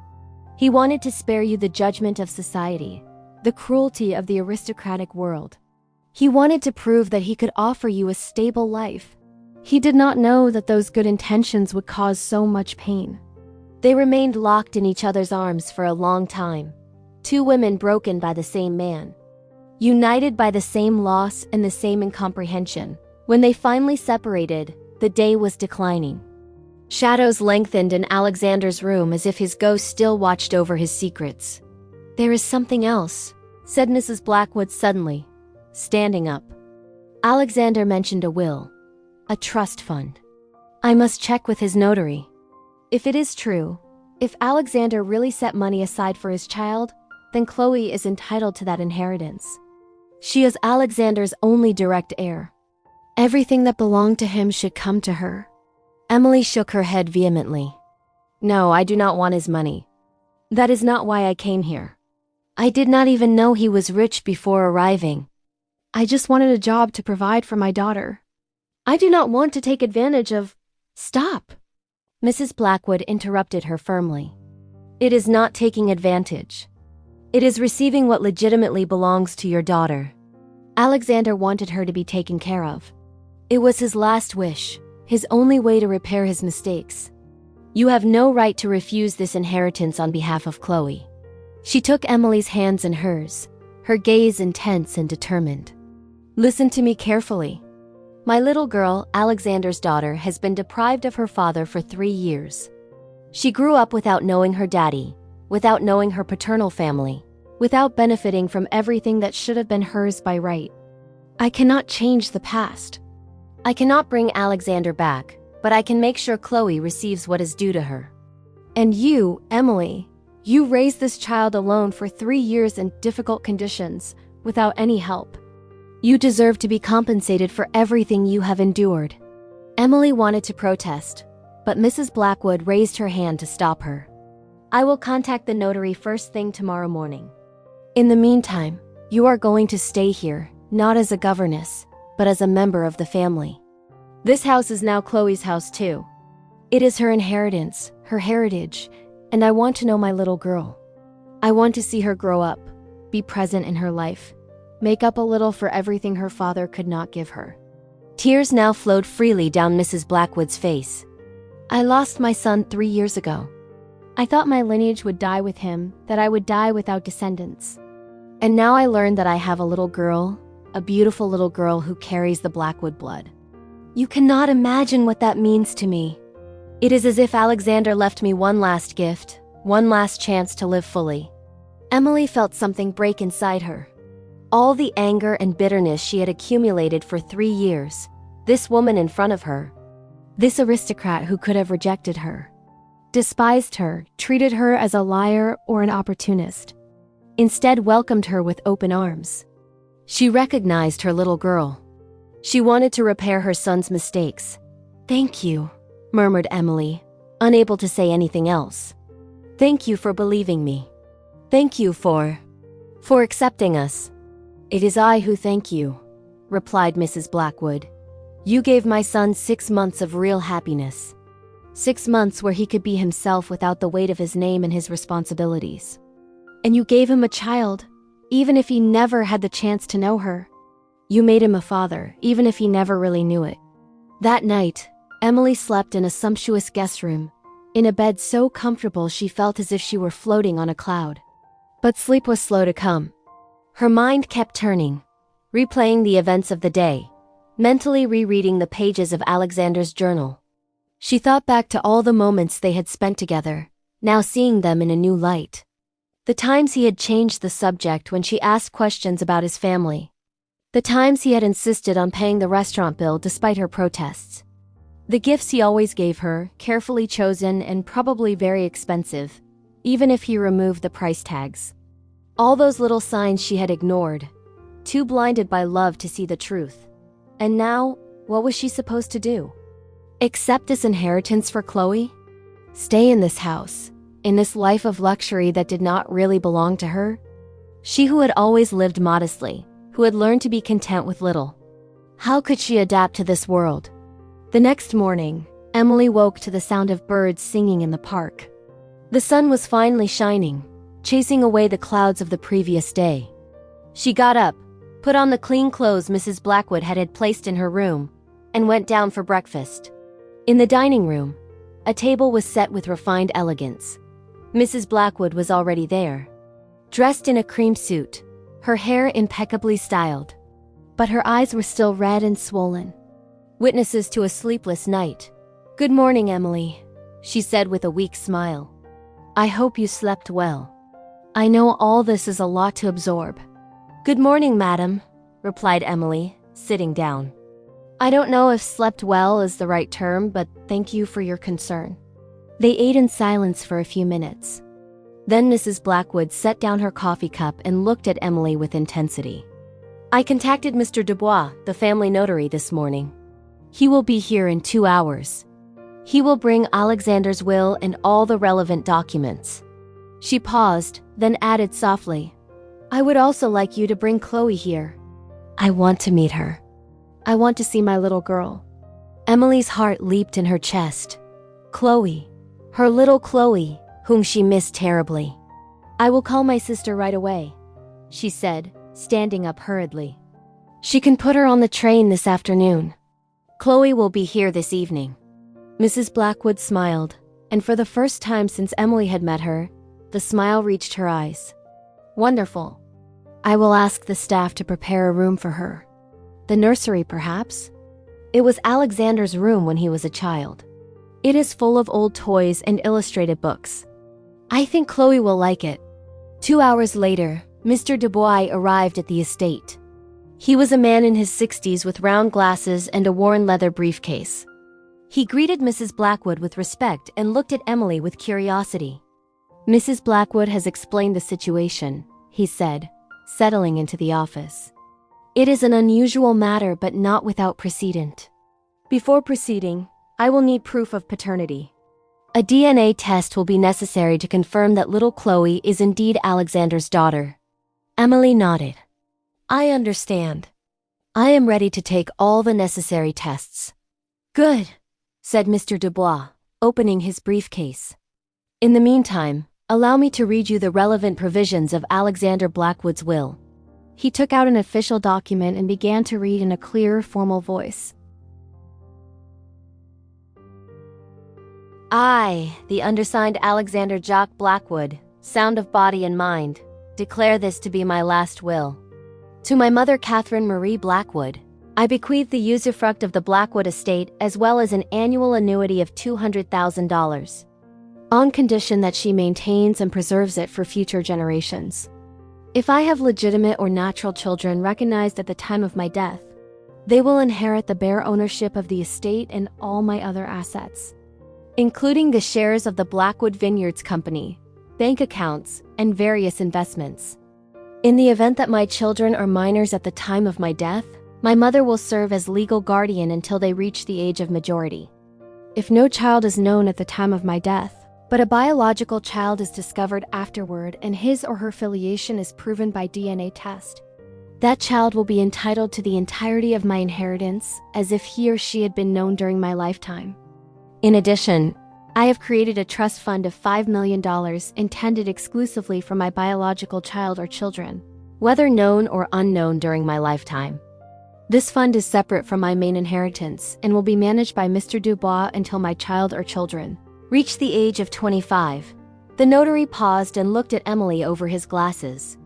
He wanted to spare you the judgment of society, the cruelty of the aristocratic world. He wanted to prove that he could offer you a stable life. He did not know that those good intentions would cause so much pain. They remained locked in each other's arms for a long time. Two women broken by the same man. United by the same loss and the same incomprehension. When they finally separated, the day was declining. Shadows lengthened in Alexander's room as if his ghost still watched over his secrets. There is something else, said Mrs. Blackwood suddenly, standing up. Alexander mentioned a will, a trust fund. I must check with his notary. If it is true, if Alexander really set money aside for his child, then Chloe is entitled to that inheritance. She is Alexander's only direct heir. Everything that belonged to him should come to her. Emily shook her head vehemently. No, I do not want his money. That is not why I came here. I did not even know he was rich before arriving. I just wanted a job to provide for my daughter. I do not want to take advantage of— Stop! Mrs. Blackwood interrupted her firmly. It is not taking advantage. It is receiving what legitimately belongs to your daughter. Alexander wanted her to be taken care of. It was his last wish, his only way to repair his mistakes. You have no right to refuse this inheritance on behalf of Chloe. She took Emily's hands in hers, her gaze intense and determined. Listen to me carefully. My little girl, Alexander's daughter, has been deprived of her father for 3 years. She grew up without knowing her daddy, without knowing her paternal family, without benefiting from everything that should have been hers by right. I cannot change the past. I cannot bring Alexander back, but I can make sure Chloe receives what is due to her. And you, Emily, you raised this child alone for 3 years in difficult conditions, without any help. You deserve to be compensated for everything you have endured. Emily wanted to protest, but Mrs. Blackwood raised her hand to stop her. I will contact the notary first thing tomorrow morning. In the meantime, you are going to stay here, not as a governess, but as a member of the family. This house is now Chloe's house too. It is her inheritance, her heritage, and I want to know my little girl. I want to see her grow up, be present in her life, make up a little for everything her father could not give her. Tears now flowed freely down Mrs. Blackwood's face. I lost my son 3 years ago. I thought my lineage would die with him, that I would die without descendants. And now I learned that I have a little girl, a beautiful little girl who carries the Blackwood blood. You cannot imagine what that means to me. It is as if Alexander left me one last gift, one last chance to live fully. Emily felt something break inside her. All the anger and bitterness she had accumulated for 3 years, this woman in front of her, this aristocrat who could have rejected her, despised her, treated her as a liar or an opportunist, instead welcomed her with open arms. She recognized her little girl. She wanted to repair her son's mistakes. Thank you, murmured Emily, unable to say anything else. Thank you for believing me. Thank you for accepting us. It is I who thank you, replied Mrs. Blackwood. You gave my son 6 months of real happiness. 6 months where he could be himself without the weight of his name and his responsibilities. And you gave him a child, even if he never had the chance to know her. You made him a father, even if he never really knew it. That night, Emily slept in a sumptuous guest room, in a bed so comfortable she felt as if she were floating on a cloud. But sleep was slow to come. Her mind kept turning, replaying the events of the day, mentally rereading the pages of Alexander's journal. She thought back to all the moments they had spent together, now seeing them in a new light. The times he had changed the subject when she asked questions about his family. The times he had insisted on paying the restaurant bill despite her protests. The gifts he always gave her, carefully chosen and probably very expensive, even if he removed the price tags. All those little signs she had ignored, too blinded by love to see the truth. And now, what was she supposed to do? Accept this inheritance for Chloe? Stay in this house, in this life of luxury that did not really belong to her? She who had always lived modestly, who had learned to be content with little. How could she adapt to this world? The next morning, Emily woke to the sound of birds singing in the park. The sun was finally shining, chasing away the clouds of the previous day. She got up, put on the clean clothes Mrs. Blackwood had placed in her room, and went down for breakfast. In the dining room, a table was set with refined elegance. Mrs. Blackwood was already there, dressed in a cream suit, her hair impeccably styled. But her eyes were still red and swollen, witnesses to a sleepless night. "Good morning, Emily," she said with a weak smile. "I hope you slept well. I know all this is a lot to absorb." "Good morning, madam," replied Emily, sitting down. "I don't know if slept well is the right term, but thank you for your concern." They ate in silence for a few minutes. Then Mrs. Blackwood set down her coffee cup and looked at Emily with intensity. "I contacted Mr. Dubois, the family notary, this morning. He will be here in 2 hours. He will bring Alexander's will and all the relevant documents." She paused, then added softly, "I would also like you to bring Chloe here. I want to meet her. I want to see my little girl." Emily's heart leaped in her chest. Chloe, her little Chloe, whom she missed terribly. "I will call my sister right away," she said, standing up hurriedly. "She can put her on the train this afternoon. Chloe will be here this evening." Mrs. Blackwood smiled, and for the first time since Emily had met her, the smile reached her eyes. "Wonderful. I will ask the staff to prepare a room for her. The nursery, perhaps? It was Alexander's room when he was a child. It is full of old toys and illustrated books. I think Chloe will like it." 2 hours later, Mr. Dubois arrived at the estate. He was a man in his 60s with round glasses and a worn leather briefcase. He greeted Mrs. Blackwood with respect and looked at Emily with curiosity. "Mrs. Blackwood has explained the situation," he said, settling into the office. "It is an unusual matter but not without precedent. Before proceeding, I will need proof of paternity. A DNA test will be necessary to confirm that little Chloe is indeed Alexander's daughter." Emily nodded. "I understand. I am ready to take all the necessary tests." "Good," said Mr. Dubois, opening his briefcase. "In the meantime, allow me to read you the relevant provisions of Alexander Blackwood's will." He took out an official document and began to read in a clear, formal voice. "I, the undersigned Alexander Jock Blackwood, sound of body and mind, declare this to be my last will. To my mother Catherine Marie Blackwood, I bequeath the usufruct of the Blackwood estate as well as an annual annuity of $200,000, on condition that she maintains and preserves it for future generations. If I have legitimate or natural children recognized at the time of my death, they will inherit the bare ownership of the estate and all my other assets, including the shares of the Blackwood Vineyards Company, bank accounts, and various investments. In the event that my children are minors at the time of my death, my mother will serve as legal guardian until they reach the age of majority. If no child is known at the time of my death, But a biological child is discovered afterward and his or her filiation is proven by DNA test. That child will be entitled to the entirety of my inheritance as if he or she had been known during my lifetime. In addition, I have created a trust fund of $5 million intended exclusively for my biological child or children, whether known or unknown during my lifetime. This fund is separate from my main inheritance and will be managed by Mr. Dubois until my child or children reach the age of 25. The notary paused and looked at Emily over his glasses.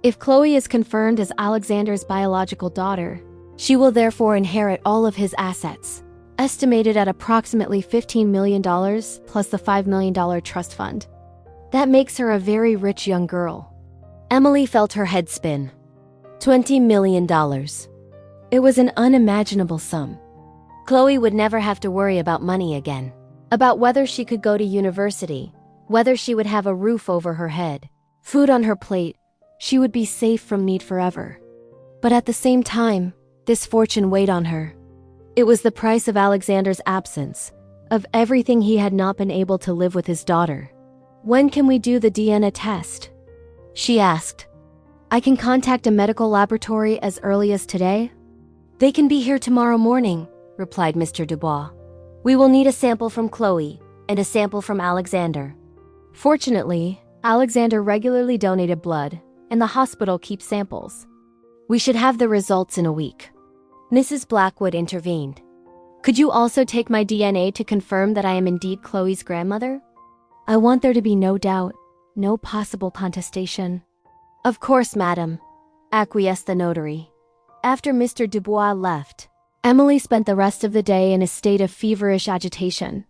If Chloe is confirmed as Alexander's biological daughter, she will therefore inherit all of his assets, estimated at approximately $15 million plus the $5 million trust fund. That makes her a very rich young girl. Emily felt her head spin. $20 million. It was an unimaginable sum. Chloe would never have to worry about money again, about whether she could go to university, whether she would have a roof over her head, food on her plate. She would be safe from need forever. But at the same time, this fortune weighed on her. It was the price of Alexander's absence, of everything he had not been able to live with his daughter. When can we do the DNA test? She asked. I can contact a medical laboratory as early as today. They can be here tomorrow morning, replied Mr. Dubois. We will need a sample from Chloe and a sample from Alexander. Fortunately, Alexander regularly donated blood, and the hospital keeps samples. We should have the results in a week. Mrs. Blackwood intervened. Could you also take my DNA to confirm that I am indeed Chloe's grandmother? I want there to be no doubt, no possible contestation. Of course, madam, acquiesced the notary. After Mr. Dubois left, Emily spent the rest of the day in a state of feverish agitation.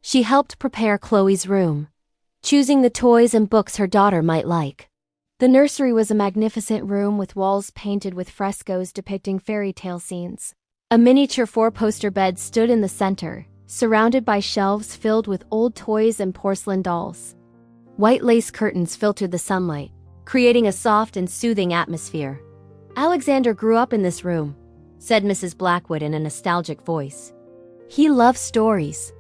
She helped prepare Chloe's room, choosing the toys and books her daughter might like. The nursery was a magnificent room with walls painted with frescoes depicting fairy tale scenes. A miniature four-poster bed stood in the center, surrounded by shelves filled with old toys and porcelain dolls. White lace curtains filtered the sunlight, creating a soft and soothing atmosphere. Alexander grew up in this room, said Mrs. Blackwood in a nostalgic voice. He loved stories.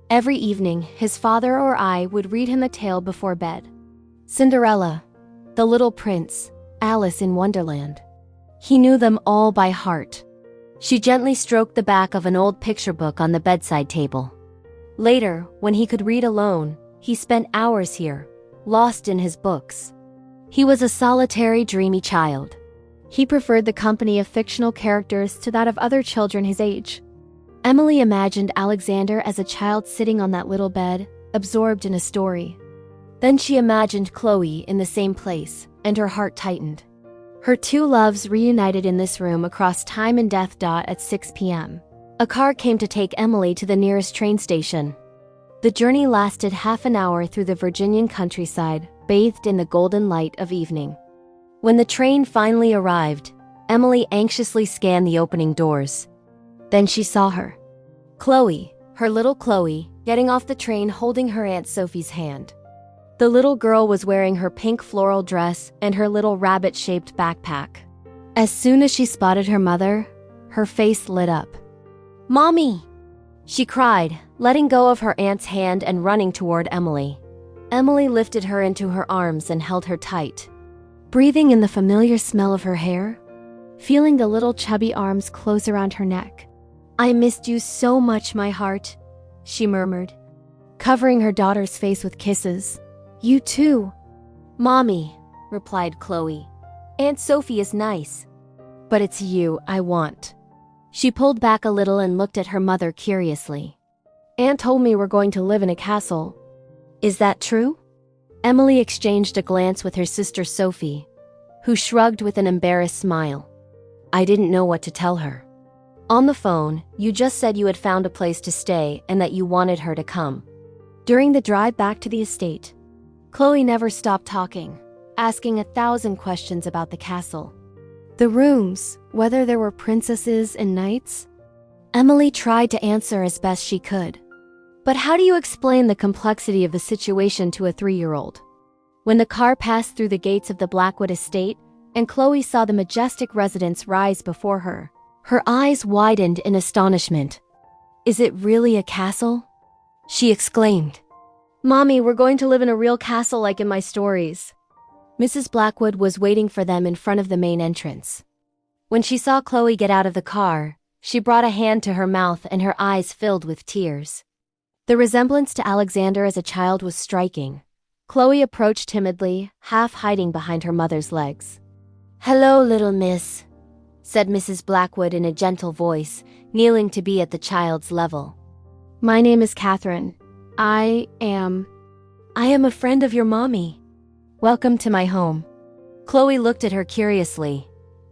Every evening, his father or I would read him a tale before bed. Cinderella, The Little Prince, Alice in Wonderland. He knew them all by heart. She gently stroked the back of an old picture book on the bedside table. Later, when he could read alone, he spent hours here, lost in his books. He was a solitary, dreamy child. He preferred the company of fictional characters to that of other children his age. Emily imagined Alexander as a child sitting on that little bed, absorbed in a story. Then she imagined Chloe in the same place, and her heart tightened. Her two loves reunited in this room across time and death. At 6 p.m. A car came to take Emily to the nearest train station. The journey lasted half an hour through the Virginian countryside, bathed in the golden light of evening. When the train finally arrived, Emily anxiously scanned the opening doors. Then she saw her. Chloe, her little Chloe, getting off the train holding her Aunt Sophie's hand. The little girl was wearing her pink floral dress and her little rabbit-shaped backpack. As soon as she spotted her mother, her face lit up. "Mommy!" she cried, letting go of her aunt's hand and running toward Emily. Emily lifted her into her arms and held her tight. Breathing in the familiar smell of her hair, feeling the little chubby arms close around her neck. "I missed you so much, my heart," she murmured, covering her daughter's face with kisses. "You too." "Mommy," replied Chloe. "Aunt Sophie is nice. But it's you I want." She pulled back a little and looked at her mother curiously. "Aunt told me we're going to live in a castle. Is that true?" Emily exchanged a glance with her sister Sophie, who shrugged with an embarrassed smile. I didn't know what to tell her. On the phone, you just said you had found a place to stay and that you wanted her to come. During the drive back to the estate, Chloe never stopped talking, asking 1,000 questions about the castle. The rooms, whether there were princesses and knights. Emily tried to answer as best she could. But how do you explain the complexity of the situation to a 3-year-old? When the car passed through the gates of the Blackwood estate, and Chloe saw the majestic residence rise before her, her eyes widened in astonishment. "Is it really a castle?" she exclaimed. Mommy, we're going to live in a real castle like in my stories. Mrs. Blackwood was waiting for them in front of the main entrance. When she saw Chloe get out of the car, she brought a hand to her mouth and her eyes filled with tears. The resemblance to Alexander as a child was striking. Chloe approached timidly, half hiding behind her mother's legs. "Hello, little miss," said Mrs. Blackwood in a gentle voice, kneeling to be at the child's level. "My name is Catherine. I am a friend of your mommy. Welcome to my home." Chloe looked at her curiously,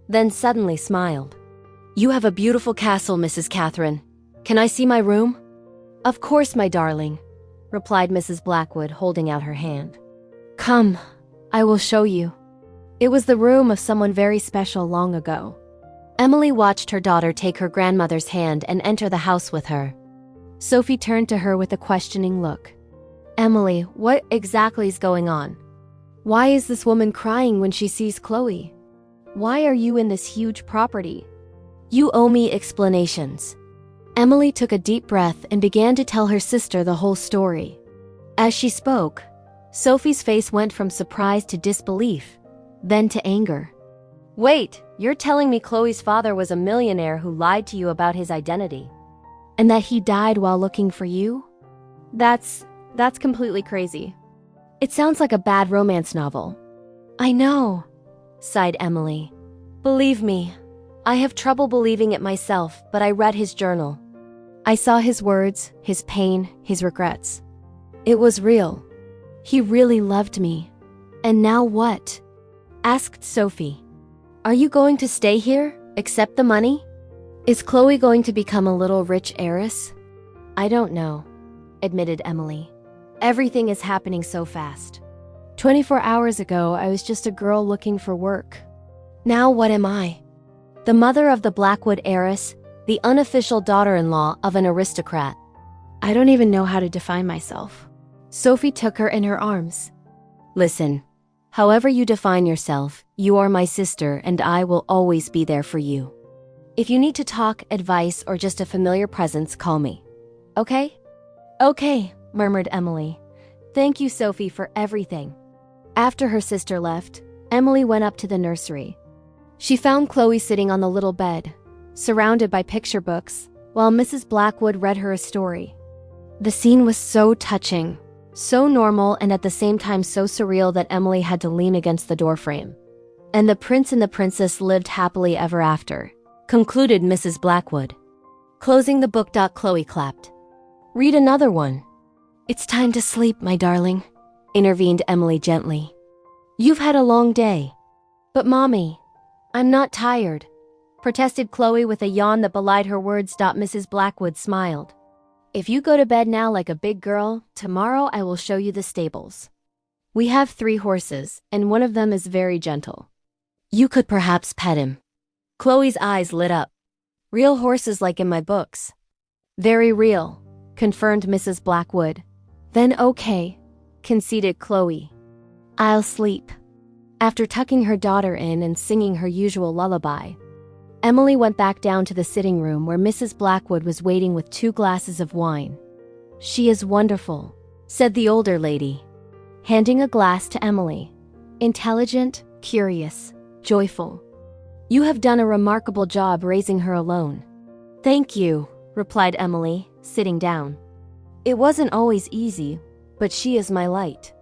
then suddenly smiled. "You have a beautiful castle, Mrs. Catherine. Can I see my room?" "Of course, my darling," replied Mrs. Blackwood, holding out her hand. "Come, I will show you." It was the room of someone very special long ago. Emily watched her daughter take her grandmother's hand and enter the house with her. Sophie turned to her with a questioning look. "Emily, what exactly is going on? Why is this woman crying when she sees Chloe? Why are you in this huge property? You owe me explanations." Emily took a deep breath and began to tell her sister the whole story. As she spoke, Sophie's face went from surprise to disbelief, then to anger. "Wait, you're telling me Chloe's father was a millionaire who lied to you about his identity? And that he died while looking for you? That's completely crazy. It sounds like a bad romance novel." "I know," sighed Emily. "Believe me, I have trouble believing it myself, but I read his journal. I saw his words, his pain, his regrets. It was real. He really loved me. And now what?" asked Sophie. "Are you going to stay here, accept the money? Is Chloe going to become a little rich heiress?" "I don't know," admitted Emily. "Everything is happening so fast. 24 hours ago, I was just a girl looking for work. Now what am I? The mother of the Blackwood heiress, the unofficial daughter-in-law of an aristocrat. I don't even know how to define myself." Sophie took her in her arms. "Listen, however you define yourself, you are my sister and I will always be there for you. If you need to talk, advice, or just a familiar presence, call me. Okay?" "Okay," murmured Emily. "Thank you, Sophie, for everything." After her sister left, Emily went up to the nursery. She found Chloe sitting on the little bed, surrounded by picture books, while Mrs. Blackwood read her a story. The scene was so touching, so normal, and at the same time so surreal that Emily had to lean against the doorframe. "And the prince and the princess lived happily ever after," concluded Mrs. Blackwood. Closing the book, Chloe clapped. "Read another one." "It's time to sleep, my darling," intervened Emily gently. "You've had a long day." "But Mommy, I'm not tired," protested Chloe with a yawn that belied her words. Mrs. Blackwood smiled. "If you go to bed now like a big girl, tomorrow I will show you the stables. We have 3 horses, and one of them is very gentle. You could perhaps pet him." Chloe's eyes lit up. "Real horses like in my books." "Very real," confirmed Mrs. Blackwood. "Then okay," conceded Chloe. "I'll sleep." After tucking her daughter in and singing her usual lullaby, Emily went back down to the sitting room where Mrs. Blackwood was waiting with 2 glasses of wine. "She is wonderful," said the older lady, handing a glass to Emily. "Intelligent, curious, joyful. You have done a remarkable job raising her alone." "Thank you," replied Emily, sitting down. "It wasn't always easy, but she is my light.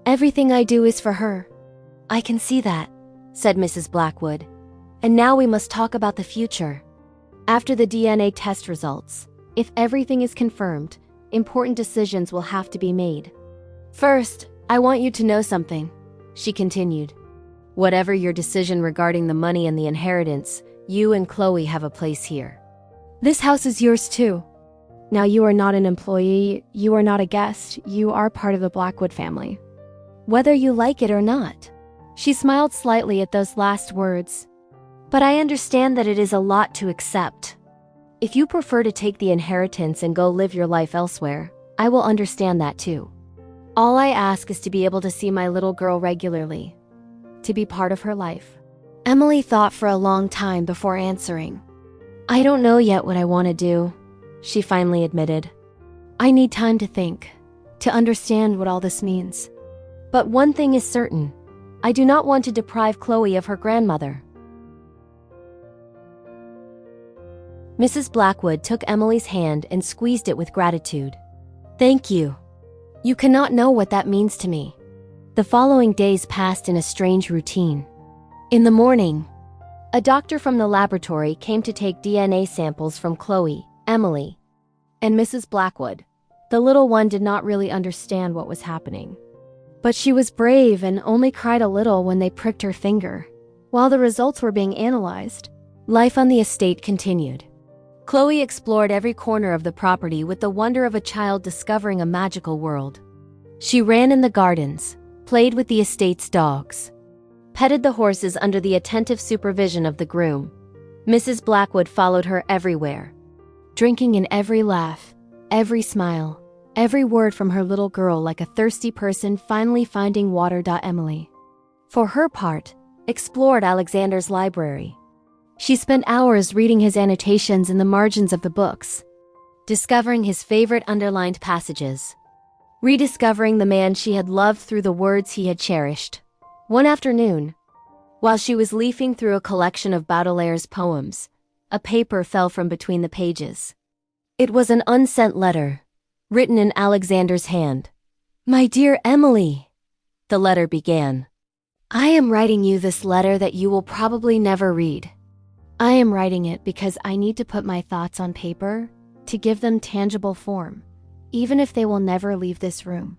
Everything I do is for her." "I can see that," said Mrs. Blackwood. "And now we must talk about the future. After the DNA test results, if everything is confirmed, important decisions will have to be made. First, I want you to know something," she continued. "Whatever your decision regarding the money and the inheritance, you and Chloe have a place here. This house is yours too. Now you are not an employee, you are not a guest, you are part of the Blackwood family. Whether you like it or not." She smiled slightly at those last words. "But I understand that it is a lot to accept. If you prefer to take the inheritance and go live your life elsewhere, I will understand that too. All I ask is to be able to see my little girl regularly, to be part of her life." Emily thought for a long time before answering. "I don't know yet what I want to do," she finally admitted. "I need time to think. to understand what all this means. But one thing is certain. I do not want to deprive Chloe of her grandmother. Mrs. Blackwood took Emily's hand and squeezed it with gratitude. Thank you. You cannot know what that means to me. The following days passed in a strange routine. In the morning, a doctor from the laboratory came to take DNA samples from Chloe, Emily, and Mrs. Blackwood. The little one did not really understand what was happening. But she was brave and only cried a little when they pricked her finger. While the results were being analyzed, life on the estate continued. Chloe explored every corner of the property with the wonder of a child discovering a magical world. She ran in the gardens, played with the estate's dogs, petted the horses under the attentive supervision of the groom. Mrs. Blackwood followed her everywhere, drinking in every laugh, every smile, every word from her little girl like a thirsty person finally finding water. Emily, for her part, explored Alexander's library. She spent hours reading his annotations in the margins of the books, discovering his favorite underlined passages, rediscovering the man she had loved through the words he had cherished. One afternoon, while she was leafing through a collection of Baudelaire's poems, a paper fell from between the pages. It was an unsent letter, written in Alexander's hand. My dear Emily, the letter began. I am writing you this letter that you will probably never read. I am writing it because I need to put my thoughts on paper to give them tangible form, even if they will never leave this room.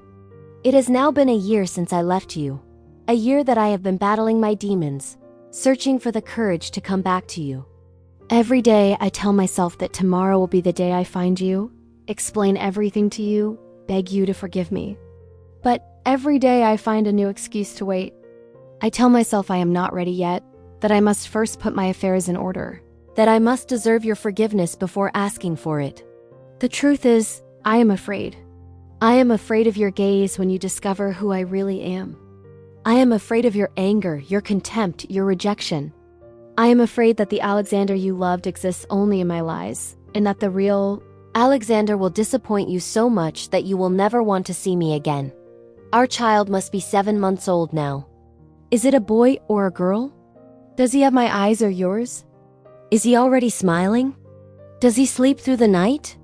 It has now been a year since I left you, a year that I have been battling my demons, searching for the courage to come back to you. Every day I tell myself that tomorrow will be the day I find you, explain everything to you, beg you to forgive me. But every day I find a new excuse to wait. I tell myself I am not ready yet, that I must first put my affairs in order, that I must deserve your forgiveness before asking for it. The truth is, I am afraid. I am afraid of your gaze when you discover who I really am. I am afraid of your anger, your contempt, your rejection. I am afraid that the Alexander you loved exists only in my lies, and that the real Alexander will disappoint you so much that you will never want to see me again. Our child must be 7 months old now. Is it a boy or a girl? Does he have my eyes or yours? Is he already smiling? Does he sleep through the night?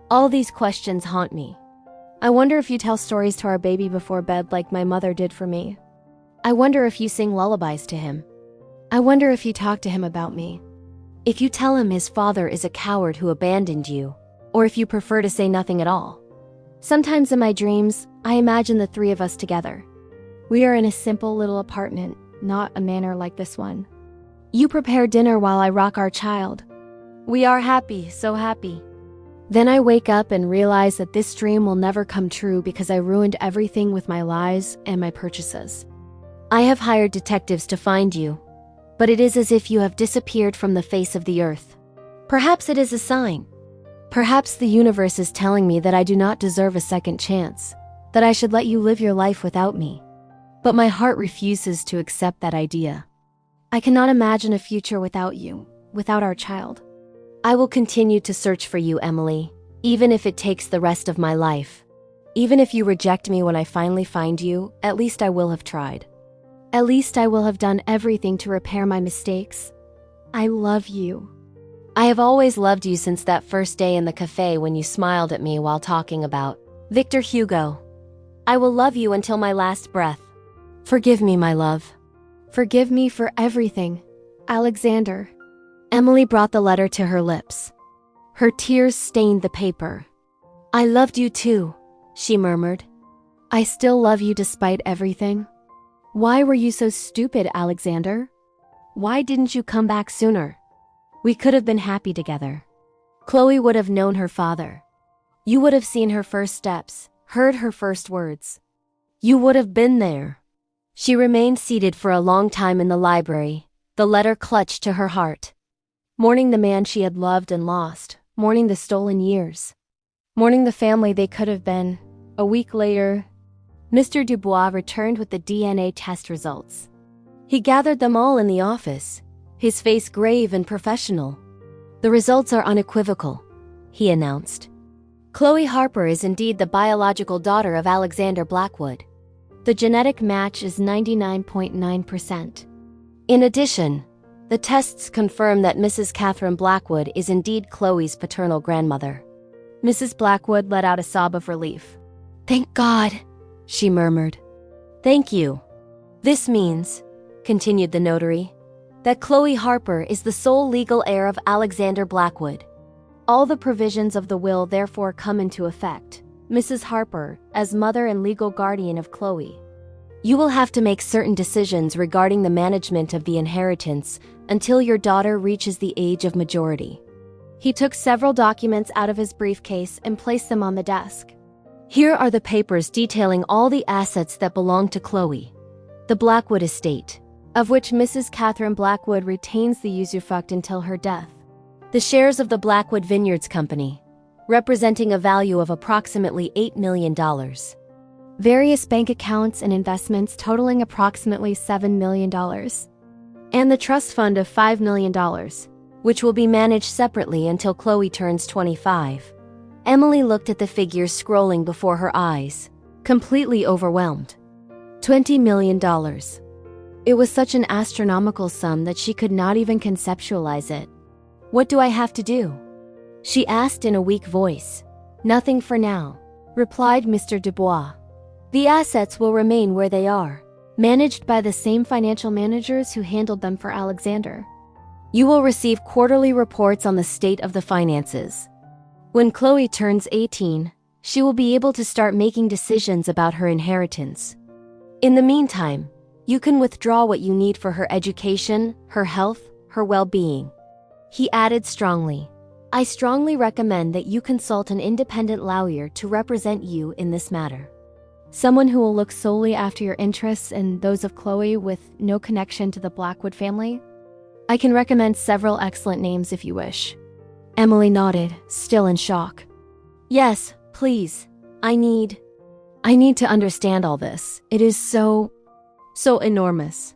All these questions haunt me. I wonder if you tell stories to our baby before bed like my mother did for me. I wonder if you sing lullabies to him. I wonder if you talk to him about me. If you tell him his father is a coward who abandoned you, or if you prefer to say nothing at all. Sometimes in my dreams, I imagine the three of us together. We are in a simple little apartment, not a manor like this one. You prepare dinner while I rock our child. We are happy, so happy. Then I wake up and realize that this dream will never come true because I ruined everything with my lies and my purchases. I have hired detectives to find you, but it is as if you have disappeared from the face of the earth. Perhaps it is a sign. Perhaps the universe is telling me that I do not deserve a second chance, that I should let you live your life without me. But my heart refuses to accept that idea. I cannot imagine a future without you, without our child. I will continue to search for you, Emily, even if it takes the rest of my life. Even if you reject me when I finally find you, at least I will have tried. At least I will have done everything to repair my mistakes. I love you. I have always loved you since that first day in the cafe when you smiled at me while talking about Victor Hugo. I will love you until my last breath. Forgive me, my love. Forgive me for everything, Alexander. Emily brought the letter to her lips. Her tears stained the paper. I loved you too, she murmured. I still love you despite everything. Why were you so stupid, Alexander? Why didn't you come back sooner? We could have been happy together. Chloe would have known her father. You would have seen her first steps, heard her first words. You would have been there. She remained seated for a long time in the library, the letter clutched to her heart. Mourning the man she had loved and lost, mourning the stolen years, mourning the family they could have been. A week later, Mr. Dubois returned with the DNA test results. He gathered them all in the office, his face grave and professional. The results are unequivocal, he announced. Chloe Harper is indeed the biological daughter of Alexander Blackwood. The genetic match is 99.9%. In addition, the tests confirm that Mrs. Catherine Blackwood is indeed Chloe's paternal grandmother. Mrs. Blackwood let out a sob of relief. "Thank God," she murmured. "Thank you. This means," continued the notary, "that Chloe Harper is the sole legal heir of Alexander Blackwood. All the provisions of the will therefore come into effect, Mrs. Harper, as mother and legal guardian of Chloe. You will have to make certain decisions regarding the management of the inheritance until your daughter reaches the age of majority." He took several documents out of his briefcase and placed them on the desk. "Here are the papers detailing all the assets that belong to Chloe. The Blackwood estate, of which Mrs. Catherine Blackwood retains the usufruct until her death. The shares of the Blackwood Vineyards Company, representing a value of approximately $8 million. Various bank accounts and investments totaling approximately $7 million. And the trust fund of $5 million, which will be managed separately until Chloe turns 25. Emily looked at the figures scrolling before her eyes, completely overwhelmed. $20 million. It was such an astronomical sum that she could not even conceptualize it. "What do I have to do?" she asked in a weak voice. "Nothing for now," replied Mr. Dubois. "The assets will remain where they are, managed by the same financial managers who handled them for Alexander. You will receive quarterly reports on the state of the finances. When Chloe turns 18, she will be able to start making decisions about her inheritance. In the meantime, you can withdraw what you need for her education, her health, her well-being." He added strongly, "I strongly recommend that you consult an independent lawyer to represent you in this matter. Someone who will look solely after your interests and those of Chloe with no connection to the Blackwood family. I can recommend several excellent names if you wish." Emily nodded, still in shock. "Yes, please. I need to understand all this. It is so enormous."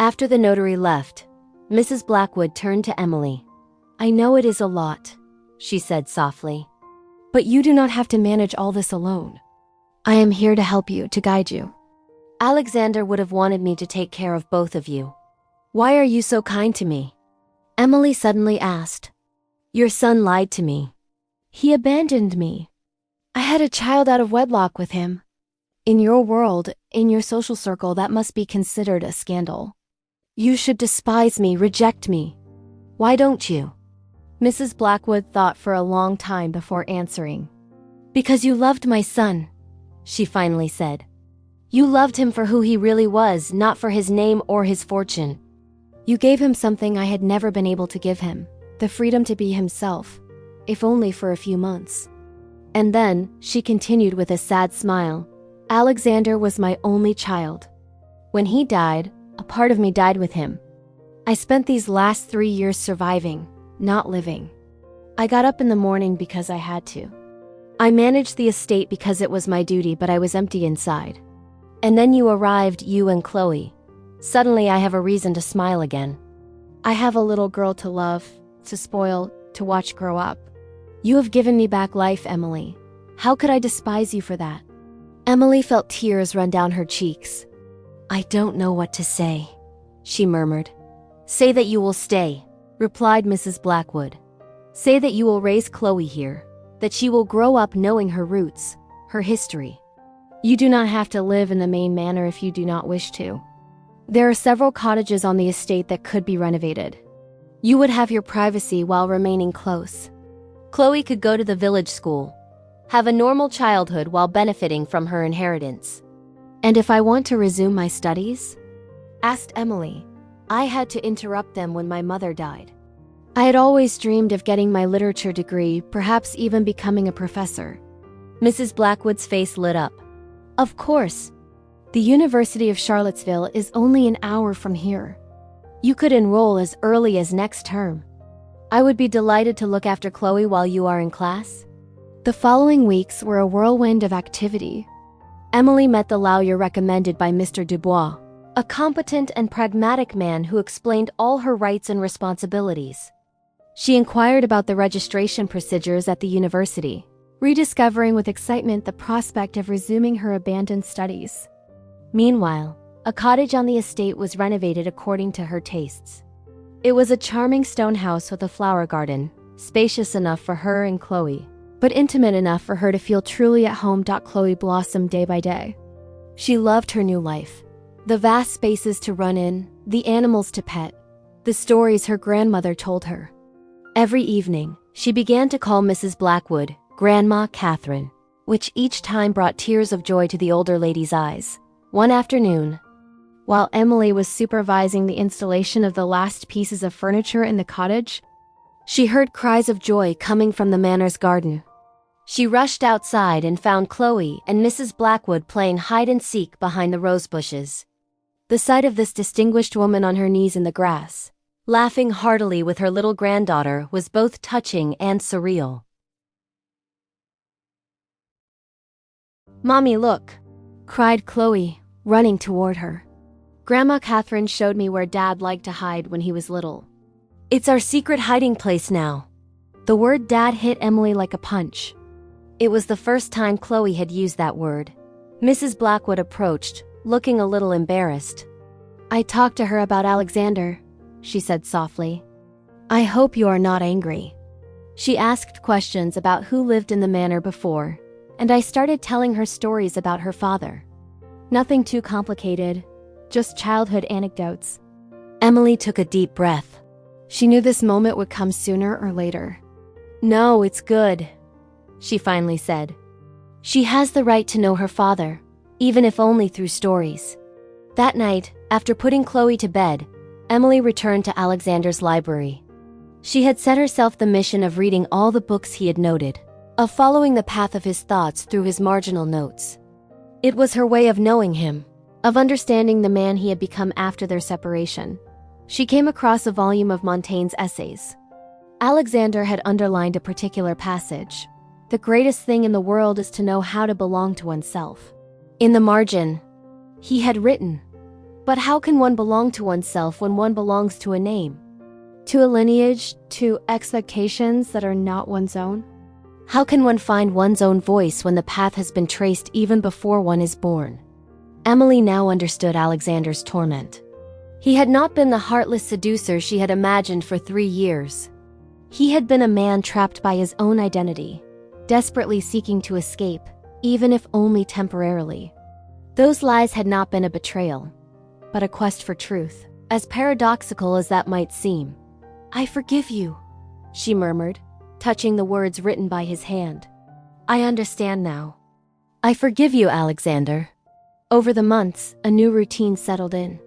After the notary left, Mrs. Blackwood turned to Emily. "I know it is a lot," she said softly. "But you do not have to manage all this alone. I am here to help you, to guide you. Alexander would have wanted me to take care of both of you. Why are you so kind to me?" Emily suddenly asked. "Your son lied to me. He abandoned me. I had a child out of wedlock with him. In your world, in your social circle, that must be considered a scandal. You should despise me, reject me. Why don't you?" Mrs. Blackwood thought for a long time before answering. "Because you loved my son," she finally said. "You loved him for who he really was, not for his name or his fortune. You gave him something I had never been able to give him, the freedom to be himself, if only for a few months. And then," she continued with a sad smile, "Alexander was my only child. When he died, a part of me died with him. I spent these last 3 years surviving, not living. I got up in the morning because I had to. I managed the estate because it was my duty, but I was empty inside. And then you arrived, you and Chloe. Suddenly I have a reason to smile again. I have a little girl to love, to spoil, to watch grow up. You have given me back life, Emily. How could I despise you for that?" Emily felt tears run down her cheeks. "I don't know what to say," she murmured. "Say that you will stay," replied Mrs. Blackwood. "Say that you will raise Chloe here, that she will grow up knowing her roots, her history. You do not have to live in the main manor if you do not wish to. There are several cottages on the estate that could be renovated. You would have your privacy while remaining close. Chloe could go to the village school, have a normal childhood while benefiting from her inheritance." "And if I want to resume my studies?" asked Emily. "I had to interrupt them when my mother died. I had always dreamed of getting my literature degree, perhaps even becoming a professor." Mrs. Blackwood's face lit up. "Of course. The University of Charlottesville is only an hour from here. You could enroll as early as next term. I would be delighted to look after Chloe while you are in class." The following weeks were a whirlwind of activity. Emily met the lawyer recommended by Mr. Dubois, a competent and pragmatic man who explained all her rights and responsibilities. She inquired about the registration procedures at the university, rediscovering with excitement the prospect of resuming her abandoned studies. Meanwhile, a cottage on the estate was renovated according to her tastes. It was a charming stone house with a flower garden, spacious enough for her and Chloe, but intimate enough for her to feel truly at home. Chloe blossomed day by day. She loved her new life. The vast spaces to run in, the animals to pet, the stories her grandmother told her. Every evening, she began to call Mrs. Blackwood Grandma Catherine, which each time brought tears of joy to the older lady's eyes. One afternoon, while Emily was supervising the installation of the last pieces of furniture in the cottage, she heard cries of joy coming from the manor's garden. She rushed outside and found Chloe and Mrs. Blackwood playing hide-and-seek behind the rose bushes. The sight of this distinguished woman on her knees in the grass, laughing heartily with her little granddaughter, was both touching and surreal. "Mommy, look!" cried Chloe, running toward her. "Grandma Catherine showed me where Dad liked to hide when he was little. It's our secret hiding place now." The word Dad hit Emily like a punch. It was the first time Chloe had used that word. Mrs. Blackwood approached, looking a little embarrassed. "I talked to her about Alexander," she said softly. "I hope you are not angry." She asked questions about who lived in the manor before, and I started telling her stories about her father. Nothing too complicated, just childhood anecdotes. Emily took a deep breath. She knew this moment would come sooner or later. "No, it's good," she finally said. "She has the right to know her father, even if only through stories." That night, after putting Chloe to bed, Emily returned to Alexander's library. She had set herself the mission of reading all the books he had noted, of following the path of his thoughts through his marginal notes. It was her way of knowing him, of understanding the man he had become after their separation. She came across a volume of Montaigne's essays. Alexander had underlined a particular passage. "The greatest thing in the world is to know how to belong to oneself." In the margin, he had written, "But how can one belong to oneself when one belongs to a name? To a lineage, to expectations that are not one's own? How can one find one's own voice when the path has been traced even before one is born?" Emily now understood Alexander's torment. He had not been the heartless seducer she had imagined for 3 years. He had been a man trapped by his own identity, desperately seeking to escape, even if only temporarily. Those lies had not been a betrayal, but a quest for truth, as paradoxical as that might seem. "I forgive you," she murmured, touching the words written by his hand. "I understand now." "I forgive you, Alexander." Over the months, a new routine settled in.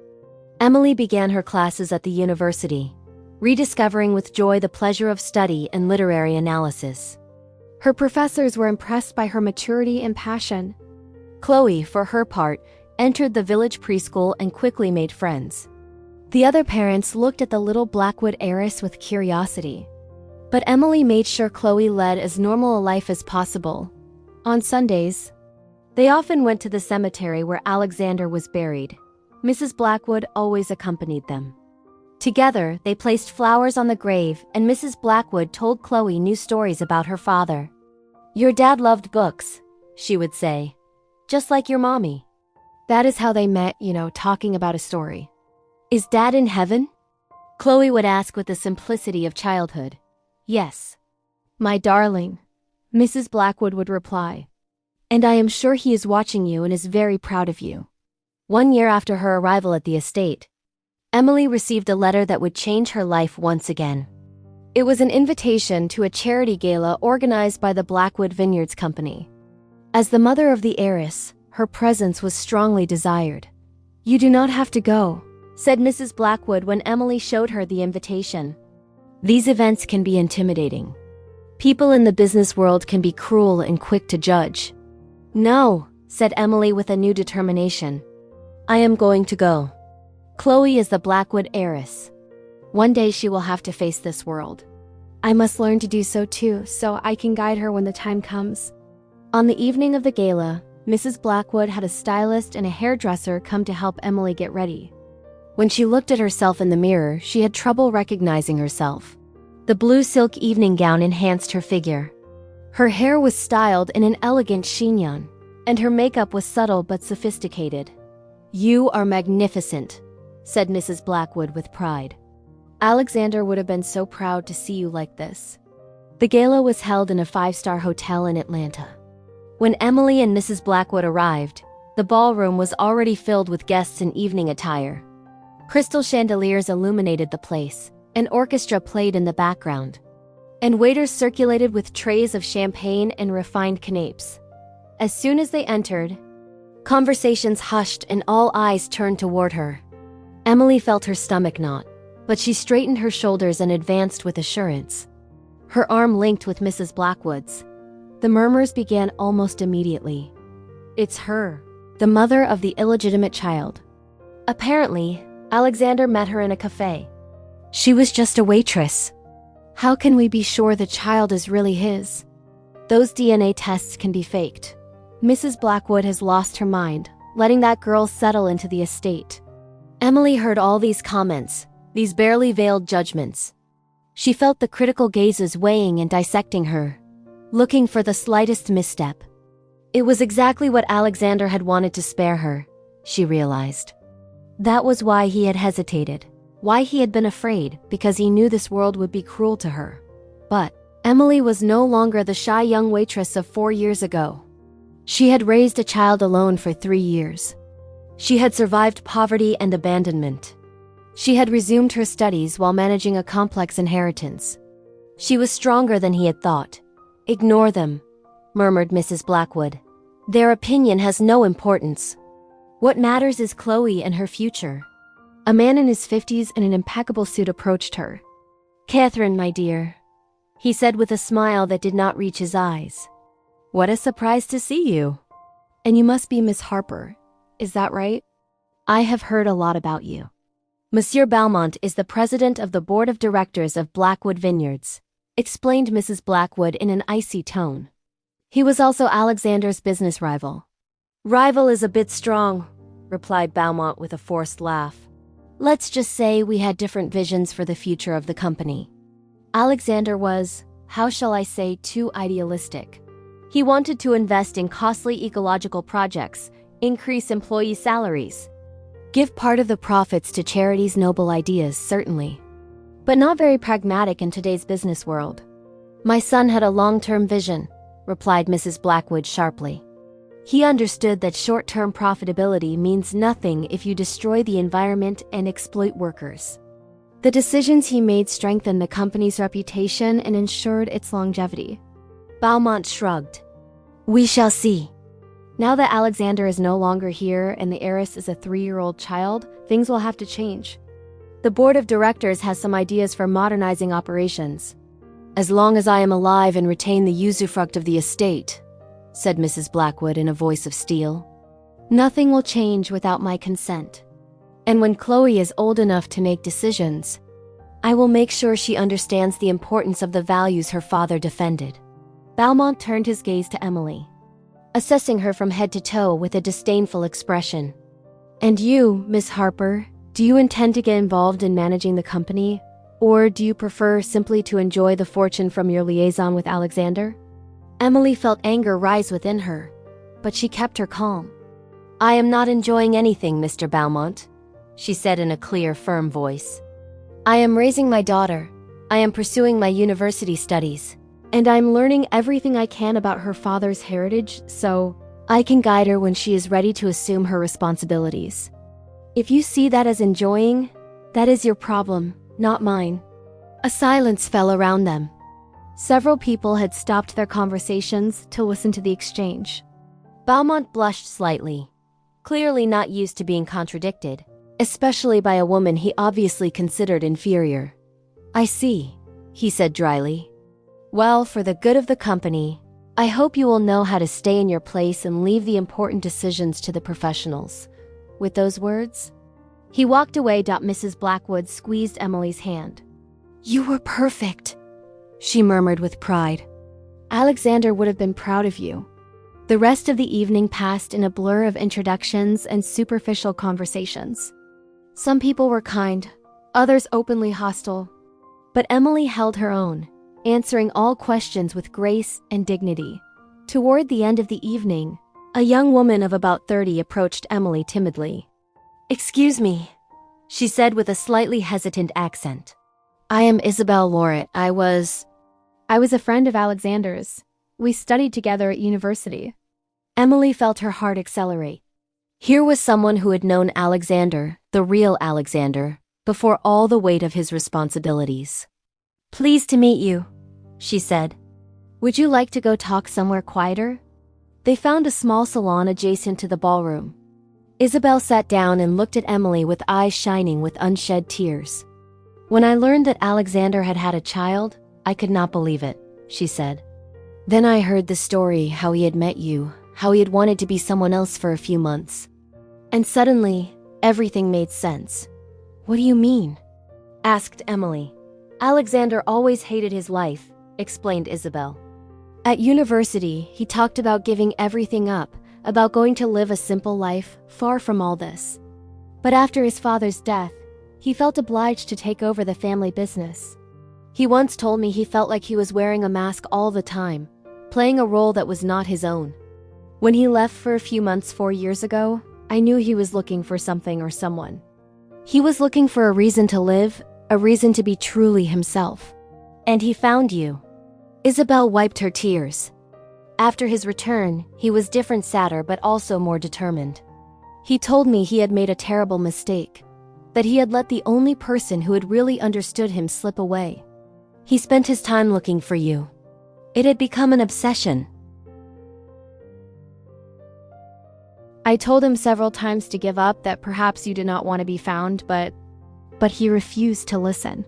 Emily began her classes at the university, rediscovering with joy the pleasure of study and literary analysis. Her professors were impressed by her maturity and passion. Chloe, for her part, entered the village preschool and quickly made friends. The other parents looked at the little Blackwood heiress with curiosity. But Emily made sure Chloe led as normal a life as possible. On Sundays, they often went to the cemetery where Alexander was buried. Mrs. Blackwood always accompanied them. Together, they placed flowers on the grave, and Mrs. Blackwood told Chloe new stories about her father. "Your dad loved books," she would say, "just like your mommy." That is how they met, talking about a story. "Is Dad in heaven?" Chloe would ask with the simplicity of childhood. "Yes, my darling," Mrs. Blackwood would reply. "And I am sure he is watching you and is very proud of you." 1 year after her arrival at the estate, Emily received a letter that would change her life once again. It was an invitation to a charity gala organized by the Blackwood Vineyards Company. As the mother of the heiress, her presence was strongly desired. "You do not have to go," said Mrs. Blackwood when Emily showed her the invitation. "These events can be intimidating. People in the business world can be cruel and quick to judge." "No," said Emily with a new determination. "I am going to go. Chloe is the Blackwood heiress. One day she will have to face this world. I must learn to do so too, so I can guide her when the time comes." On the evening of the gala, Mrs. Blackwood had a stylist and a hairdresser come to help Emily get ready. When she looked at herself in the mirror, she had trouble recognizing herself. The blue silk evening gown enhanced her figure. Her hair was styled in an elegant chignon, and her makeup was subtle but sophisticated. "You are magnificent," said Mrs. Blackwood with pride. "Alexander would have been so proud to see you like this." The gala was held in a five-star hotel in Atlanta. When Emily and Mrs. Blackwood arrived, the ballroom was already filled with guests in evening attire. Crystal chandeliers illuminated the place, an orchestra played in the background, and waiters circulated with trays of champagne and refined canapes. As soon as they entered, conversations hushed and all eyes turned toward her. Emily felt her stomach knot, but she straightened her shoulders and advanced with assurance. Her arm linked with Mrs. Blackwood's. The murmurs began almost immediately. "It's her, the mother of the illegitimate child." Apparently, Alexander met her in a cafe. "She was just a waitress. How can we be sure the child is really his? Those DNA tests can be faked. Mrs. Blackwood has lost her mind, letting that girl settle into the estate." Emily heard all these comments, these barely veiled judgments. She felt the critical gazes weighing and dissecting her, looking for the slightest misstep. It was exactly what Alexander had wanted to spare her, she realized. That was why he had hesitated, why he had been afraid, because he knew this world would be cruel to her. But Emily was no longer the shy young waitress of 4 years ago. She had raised a child alone for 3 years. She had survived poverty and abandonment. She had resumed her studies while managing a complex inheritance. She was stronger than he had thought. "Ignore them," murmured Mrs. Blackwood. "Their opinion has no importance. What matters is Chloe and her future." A man in his 50s in an impeccable suit approached her. "Catherine, my dear," he said with a smile that did not reach his eyes. "What a surprise to see you. And you must be Miss Harper, is that right? I have heard a lot about you." "Monsieur Balmont is the president of the board of directors of Blackwood Vineyards," explained Mrs. Blackwood in an icy tone. "He was also Alexander's business rival." "Rival is a bit strong," replied Balmont with a forced laugh. "Let's just say we had different visions for the future of the company. Alexander was, how shall I say, too idealistic. He wanted to invest in costly ecological projects, increase employee salaries, give part of the profits to charities. Noble ideas, certainly, but not very pragmatic in today's business world." "My son had a long-term vision," replied Mrs. Blackwood sharply. "He understood that short-term profitability means nothing if you destroy the environment and exploit workers. The decisions he made strengthened the company's reputation and ensured its longevity." Balmont shrugged. "We shall see. Now that Alexander is no longer here and the heiress is a 3-year-old child, things will have to change. The board of directors has some ideas for modernizing operations." "As long as I am alive and retain the usufruct of the estate," said Mrs. Blackwood in a voice of steel. "Nothing will change without my consent. And when Chloe is old enough to make decisions, I will make sure she understands the importance of the values her father defended." Balmont turned his gaze to Emily, assessing her from head to toe with a disdainful expression. "And you, Miss Harper, do you intend to get involved in managing the company, or do you prefer simply to enjoy the fortune from your liaison with Alexander?" Emily felt anger rise within her, but she kept her calm. "I am not enjoying anything, Mr. Balmont," she said in a clear, firm voice. "I am raising my daughter, I am pursuing my university studies, and I'm learning everything I can about her father's heritage so I can guide her when she is ready to assume her responsibilities. If you see that as enjoying, that is your problem, not mine." A silence fell around them. Several people had stopped their conversations to listen to the exchange. Balmont blushed slightly, clearly not used to being contradicted, especially by a woman he obviously considered inferior. "I see," he said dryly. "Well, for the good of the company, I hope you will know how to stay in your place and leave the important decisions to the professionals." With those words, he walked away. Mrs. Blackwood squeezed Emily's hand. "You were perfect," she murmured with pride. "Alexander would have been proud of you." The rest of the evening passed in a blur of introductions and superficial conversations. Some people were kind, others openly hostile. But Emily held her own, answering all questions with grace and dignity. Toward the end of the evening, a young woman of about 30 approached Emily timidly. "Excuse me," she said with a slightly hesitant accent. "I am Isabel Lauret. I was a friend of Alexander's. We studied together at university." Emily felt her heart accelerate. Here was someone who had known Alexander, the real Alexander, before all the weight of his responsibilities. "Pleased to meet you," she said. "Would you like to go talk somewhere quieter?" They found a small salon adjacent to the ballroom. Isabel sat down and looked at Emily with eyes shining with unshed tears. "When I learned that Alexander had had a child, I could not believe it," she said. "Then I heard the story, how he had met you, how he had wanted to be someone else for a few months. And suddenly, everything made sense." "What do you mean?" asked Emily. "Alexander always hated his life," explained Isabel. "At university, he talked about giving everything up, about going to live a simple life, far from all this. But after his father's death, he felt obliged to take over the family business. He once told me he felt like he was wearing a mask all the time, playing a role that was not his own. When he left for a few months 4 years ago, I knew he was looking for something or someone. He was looking for a reason to live, a reason to be truly himself. And he found you." Isabel wiped her tears. After his return, he was different, sadder, but also more determined. "He told me he had made a terrible mistake, that he had let the only person who had really understood him slip away. He spent his time looking for you. It had become an obsession. I told him several times to give up, that perhaps you did not want to be found, but he refused to listen.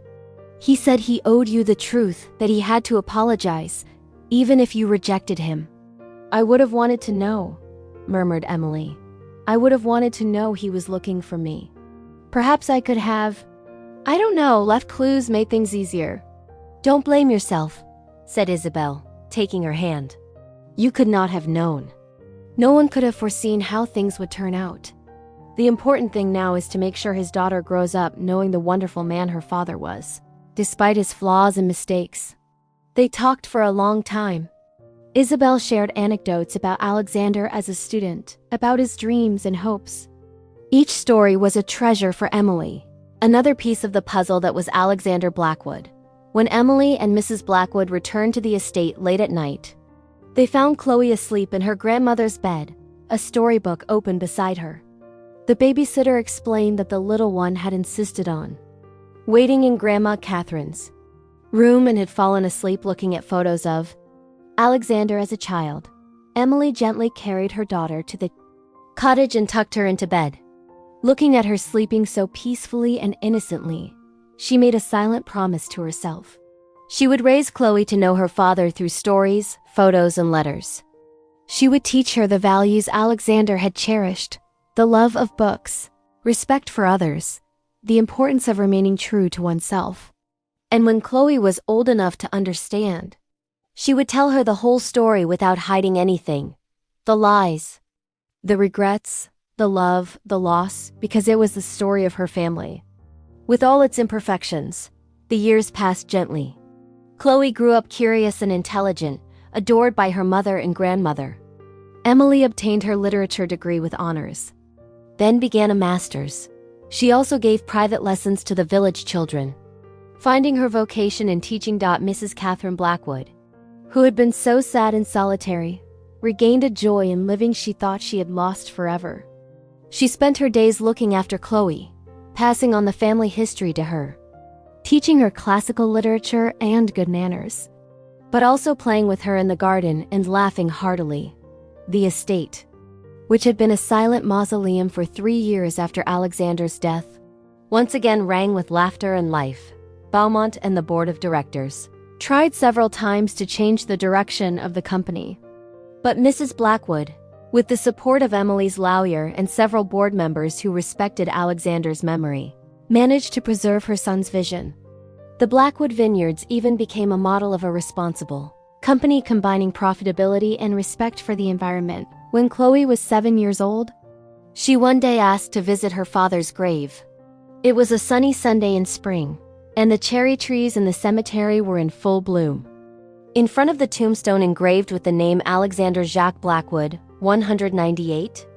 He said he owed you the truth, that he had to apologize, even if you rejected him." "I would have wanted to know," murmured Emily. "I would have wanted to know he was looking for me. Perhaps I could have, I don't know, left clues, made things easier." "Don't blame yourself," said Isabel, taking her hand. "You could not have known. No one could have foreseen how things would turn out. The important thing now is to make sure his daughter grows up knowing the wonderful man her father was, despite his flaws and mistakes." They talked for a long time. Isabel shared anecdotes about Alexander as a student, about his dreams and hopes. Each story was a treasure for Emily, another piece of the puzzle that was Alexander Blackwood. When Emily and Mrs. Blackwood returned to the estate late at night, they found Chloe asleep in her grandmother's bed, a storybook open beside her. The babysitter explained that the little one had insisted on waiting in Grandma Catherine's room and had fallen asleep looking at photos of Alexander as a child. Emily gently carried her daughter to the cottage and tucked her into bed. Looking at her sleeping so peacefully and innocently, she made a silent promise to herself. She would raise Chloe to know her father through stories, photos, and letters. She would teach her the values Alexander had cherished, the love of books, respect for others, the importance of remaining true to oneself. And when Chloe was old enough to understand, she would tell her the whole story without hiding anything, the lies, the regrets, the love, the loss, because it was the story of her family. With all its imperfections, the years passed gently. Chloe grew up curious and intelligent, adored by her mother and grandmother. Emily obtained her literature degree with honors, then began a master's. She also gave private lessons to the village children. Finding her vocation in teaching, Mrs. Catherine Blackwood, who had been so sad and solitary, regained a joy in living she thought she had lost forever. She spent her days looking after Chloe, passing on the family history to her, teaching her classical literature and good manners, but also playing with her in the garden and laughing heartily. The estate, which had been a silent mausoleum for 3 years after Alexander's death, once again rang with laughter and life. Beaumont and the board of directors tried several times to change the direction of the company, but Mrs. Blackwood, with the support of Emily's lawyer and several board members who respected Alexander's memory, managed to preserve her son's vision. The Blackwood Vineyards even became a model of a responsible company combining profitability and respect for the environment. When Chloe was 7 years old, she one day asked to visit her father's grave. It was a sunny Sunday in spring, and the cherry trees in the cemetery were in full bloom. In front of the tombstone engraved with the name Alexander Jacques Blackwood, 198,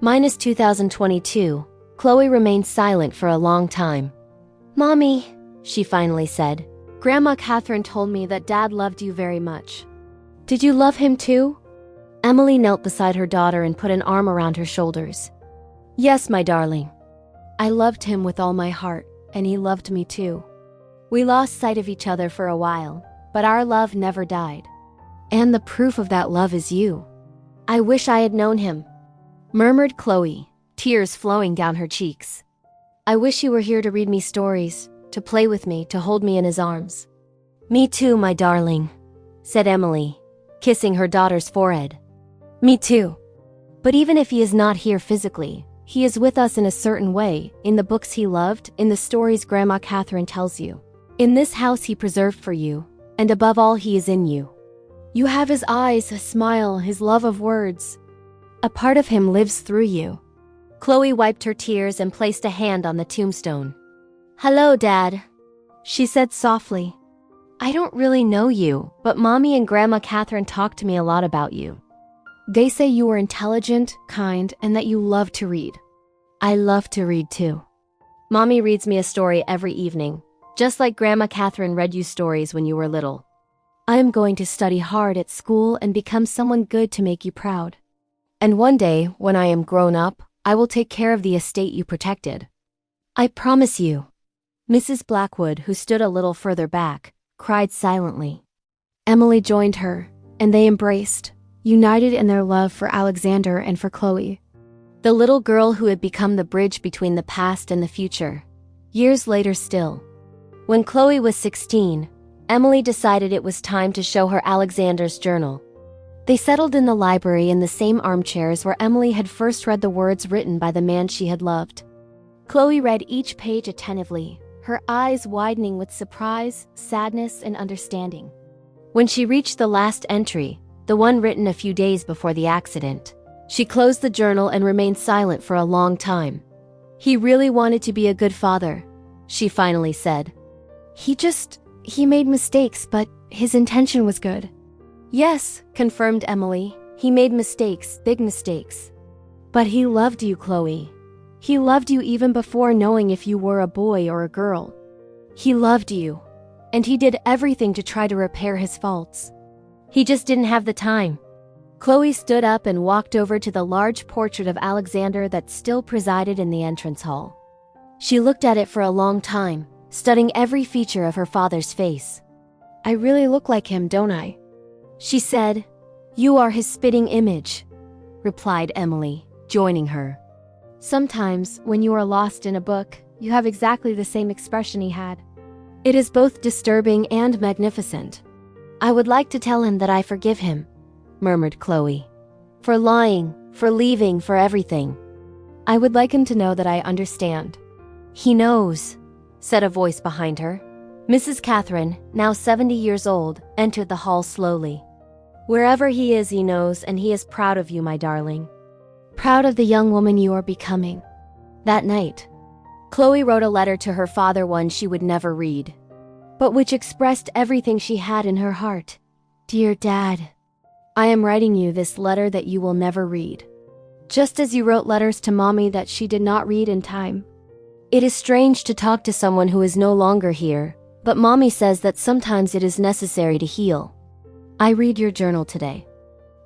-2022, Chloe remained silent for a long time. "Mommy," she finally said, "Grandma Catherine told me that Dad loved you very much. Did you love him too?" Emily knelt beside her daughter and put an arm around her shoulders. "Yes, my darling. I loved him with all my heart, and he loved me too. We lost sight of each other for a while, but our love never died. And the proof of that love is you. I wish I had known him," murmured Chloe, tears flowing down her cheeks. "I wish you were here to read me stories, to play with me, to hold me in his arms." "Me too, my darling," said Emily, kissing her daughter's forehead. "Me too. But even if he is not here physically, he is with us in a certain way, in the books he loved, in the stories Grandma Catherine tells you. In this house he preserved for you, and above all he is in you. You have his eyes, his smile, his love of words. A part of him lives through you." Chloe wiped her tears and placed a hand on the tombstone. "Hello, Dad," she said softly. "I don't really know you, but Mommy and Grandma Catherine talked to me a lot about you. They say you were intelligent, kind, and that you love to read. I love to read too. Mommy reads me a story every evening, just like Grandma Catherine read you stories when you were little. I am going to study hard at school and become someone good to make you proud. And one day, when I am grown up, I will take care of the estate you protected. I promise you." Mrs. Blackwood, who stood a little further back, cried silently. Emily joined her, and they embraced, united in their love for Alexander and for Chloe, the little girl who had become the bridge between the past and the future. Years later still, when Chloe was 16, Emily decided it was time to show her Alexander's journal. They settled in the library in the same armchairs where Emily had first read the words written by the man she had loved. Chloe read each page attentively, her eyes widening with surprise, sadness, and understanding. When she reached the last entry, the one written a few days before the accident, she closed the journal and remained silent for a long time. "He really wanted to be a good father," she finally said. He made mistakes, but his intention was good." "Yes," confirmed Emily, "he made mistakes, big mistakes. But he loved you, Chloe. He loved you even before knowing if you were a boy or a girl. He loved you, and he did everything to try to repair his faults. He just didn't have the time." Chloe stood up and walked over to the large portrait of Alexander that still presided in the entrance hall. She looked at it for a long time, studying every feature of her father's face. "I really look like him, don't I?" she said. "You are his spitting image," replied Emily, joining her. "Sometimes, when you are lost in a book, you have exactly the same expression he had. It is both disturbing and magnificent. I would like to tell him that I forgive him," murmured Chloe. "For lying, for leaving, for everything. I would like him to know that I understand." "He knows," said a voice behind her. Mrs. Catherine, now 70 years old, entered the hall slowly. "Wherever he is, he knows, and he is proud of you, my darling. Proud of the young woman you are becoming." That night, Chloe wrote a letter to her father, one she would never read, but which expressed everything she had in her heart. "Dear Dad, I am writing you this letter that you will never read, just as you wrote letters to Mommy that she did not read in time. It is strange to talk to someone who is no longer here, but Mommy says that sometimes it is necessary to heal. I read your journal today.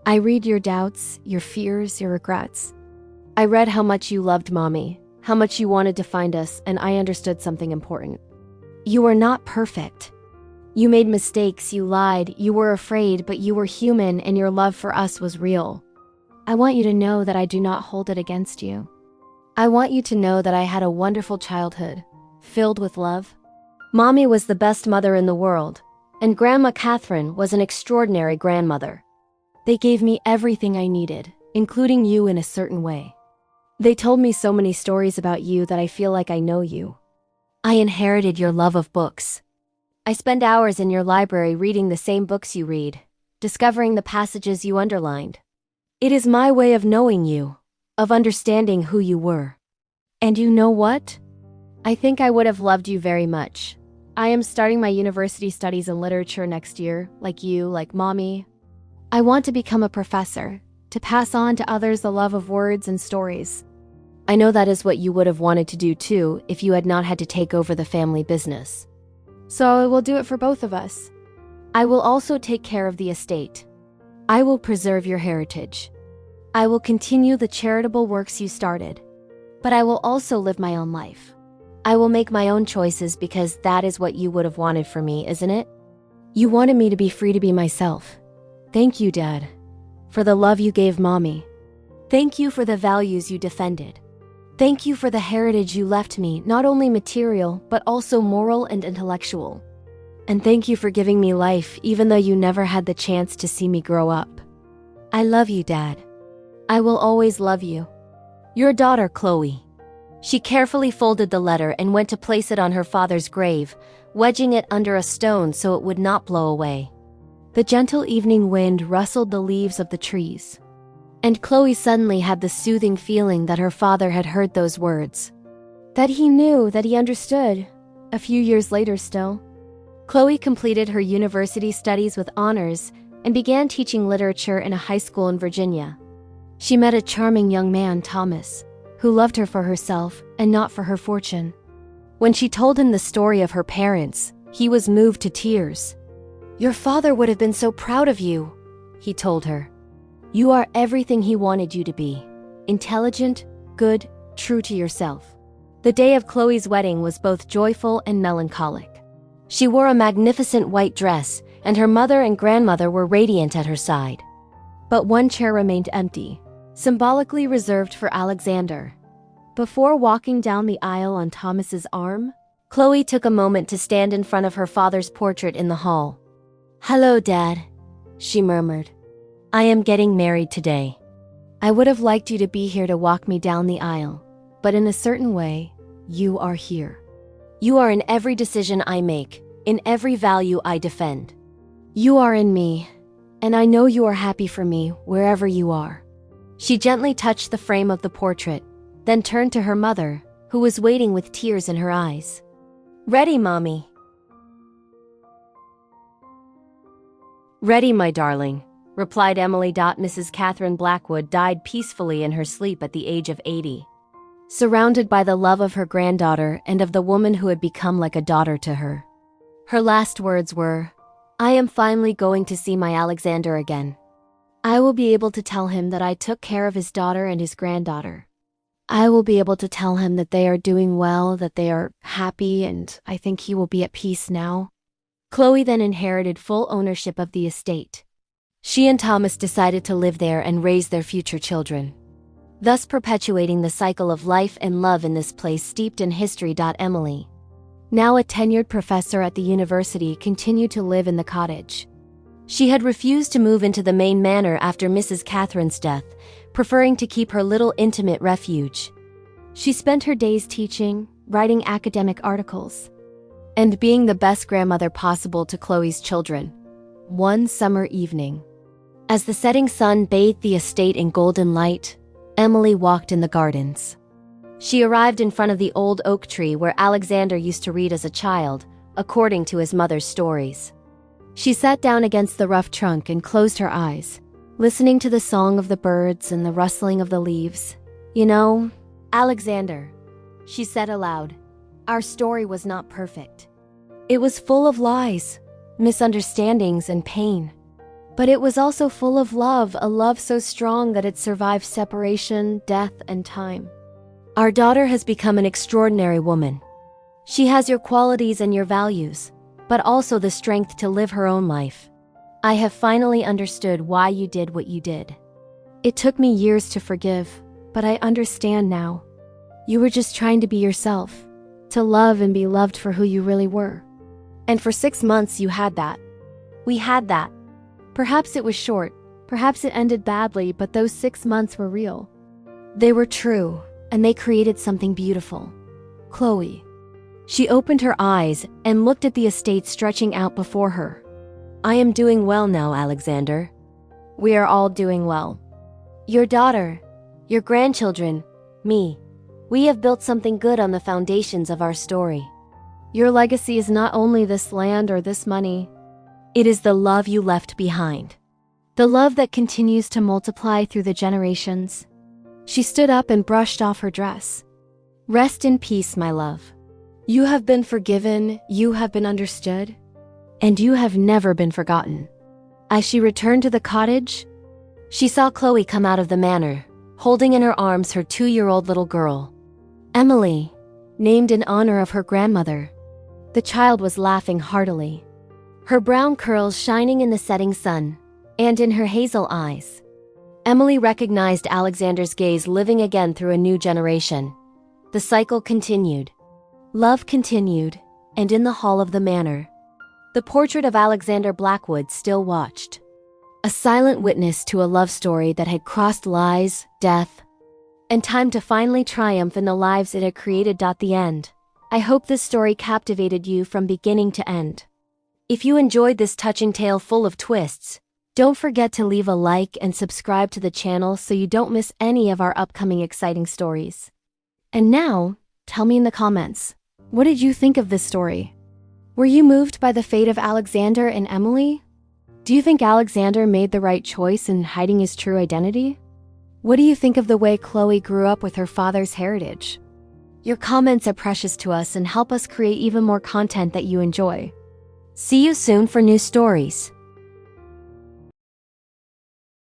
I read your doubts, your fears, your regrets. I read how much you loved Mommy, how much you wanted to find us, and I understood something important. You were not perfect. You made mistakes, you lied, you were afraid, but you were human and your love for us was real. I want you to know that I do not hold it against you. I want you to know that I had a wonderful childhood, filled with love. Mommy was the best mother in the world, and Grandma Catherine was an extraordinary grandmother. They gave me everything I needed, including you in a certain way. They told me so many stories about you that I feel like I know you. I inherited your love of books. I spend hours in your library reading the same books you read, discovering the passages you underlined. It is my way of knowing you, of understanding who you were. And you know what? I think I would have loved you very much, I am starting my university studies in literature next year, like you, like mommy. I want to become a professor, to pass on to others the love of words and stories. I know that is what you would have wanted to do too if you had not had to take over the family business. So I will do it for both of us. I will also take care of the estate. I will preserve your heritage. I will continue the charitable works you started. But I will also live my own life. I will make my own choices because that is what you would have wanted for me, isn't it? You wanted me to be free to be myself. Thank you, Dad, for the love you gave Mommy. Thank you for the values you defended. Thank you for the heritage you left me, not only material, but also moral and intellectual. And thank you for giving me life, even though you never had the chance to see me grow up. I love you, Dad. I will always love you. Your daughter, Chloe. She carefully folded the letter and went to place it on her father's grave, wedging it under a stone so it would not blow away. The gentle evening wind rustled the leaves of the trees. And Chloe suddenly had the soothing feeling that her father had heard those words. That he knew, that he understood, a few years later still. Chloe completed her university studies with honors and began teaching literature in a high school in Virginia. She met a charming young man, Thomas, who loved her for herself and not for her fortune. When she told him the story of her parents, he was moved to tears. Your father would have been so proud of you, he told her. You are everything he wanted you to be. Intelligent, good, true to yourself. The day of Chloe's wedding was both joyful and melancholic. She wore a magnificent white dress, and her mother and grandmother were radiant at her side. But one chair remained empty, symbolically reserved for Alexander. Before walking down the aisle on Thomas's arm, Chloe took a moment to stand in front of her father's portrait in the hall. Hello, Dad, she murmured. I am getting married today. I would have liked you to be here to walk me down the aisle, but in a certain way, you are here. You are in every decision I make, in every value I defend. You are in me, and I know you are happy for me wherever you are. She gently touched the frame of the portrait, then turned to her mother, who was waiting with tears in her eyes. Ready, Mommy? Ready, my darling, replied Emily. Mrs. Catherine Blackwood died peacefully in her sleep at the age of 80. Surrounded by the love of her granddaughter and of the woman who had become like a daughter to her. Her last words were, I am finally going to see my Alexander again. I will be able to tell him that I took care of his daughter and his granddaughter. I will be able to tell him that they are doing well, that they are happy, and I think he will be at peace now. Chloe then inherited full ownership of the estate. She and Thomas decided to live there and raise their future children, thus perpetuating the cycle of life and love in this place steeped in history. Emily, now a tenured professor at the university, continued to live in the cottage. She had refused to move into the main manor after Mrs. Catherine's death, preferring to keep her little intimate refuge. She spent her days teaching, writing academic articles, and being the best grandmother possible to Chloe's children. One summer evening, as the setting sun bathed the estate in golden light, Emily walked in the gardens. She arrived in front of the old oak tree where Alexander used to read as a child, according to his mother's stories. She sat down against the rough trunk and closed her eyes, listening to the song of the birds and the rustling of the leaves. You know, Alexander, she said aloud, our story was not perfect. It was full of lies, misunderstandings, and pain. But it was also full of love, a love so strong that it survived separation, death, and time. Our daughter has become an extraordinary woman. She has your qualities and your values, but also the strength to live her own life. I have finally understood why you did what you did. It took me years to forgive, but I understand now. You were just trying to be yourself, to love and be loved for who you really were. And for 6 months you had that. We had that. Perhaps it was short, perhaps it ended badly, but those 6 months were real. They were true, and they created something beautiful. Chloe. She opened her eyes and looked at the estate stretching out before her. I am doing well now, Alexander. We are all doing well. Your daughter, your grandchildren, me. We have built something good on the foundations of our story. Your legacy is not only this land or this money, it is the love you left behind. The love that continues to multiply through the generations. She stood up and brushed off her dress. Rest in peace, my love. You have been forgiven, you have been understood, and you have never been forgotten. As she returned to the cottage, she saw Chloe come out of the manor, holding in her arms her 2-year-old little girl, Emily, named in honor of her grandmother. The child was laughing heartily, her brown curls shining in the setting sun, and in her hazel eyes. Emily recognized Alexander's gaze living again through a new generation. The cycle continued. Love continued, and in the hall of the manor, the portrait of Alexander Blackwood still watched. A silent witness to a love story that had crossed lies, death, and time to finally triumph in the lives it had created. The end. I hope this story captivated you from beginning to end. If you enjoyed this touching tale full of twists, don't forget to leave a like and subscribe to the channel so you don't miss any of our upcoming exciting stories. And now, tell me in the comments, what did you think of this story? Were you moved by the fate of Alexander and Emily? Do you think Alexander made the right choice in hiding his true identity? What do you think of the way Chloe grew up with her father's heritage? Your comments are precious to us and help us create even more content that you enjoy. See you soon for new stories.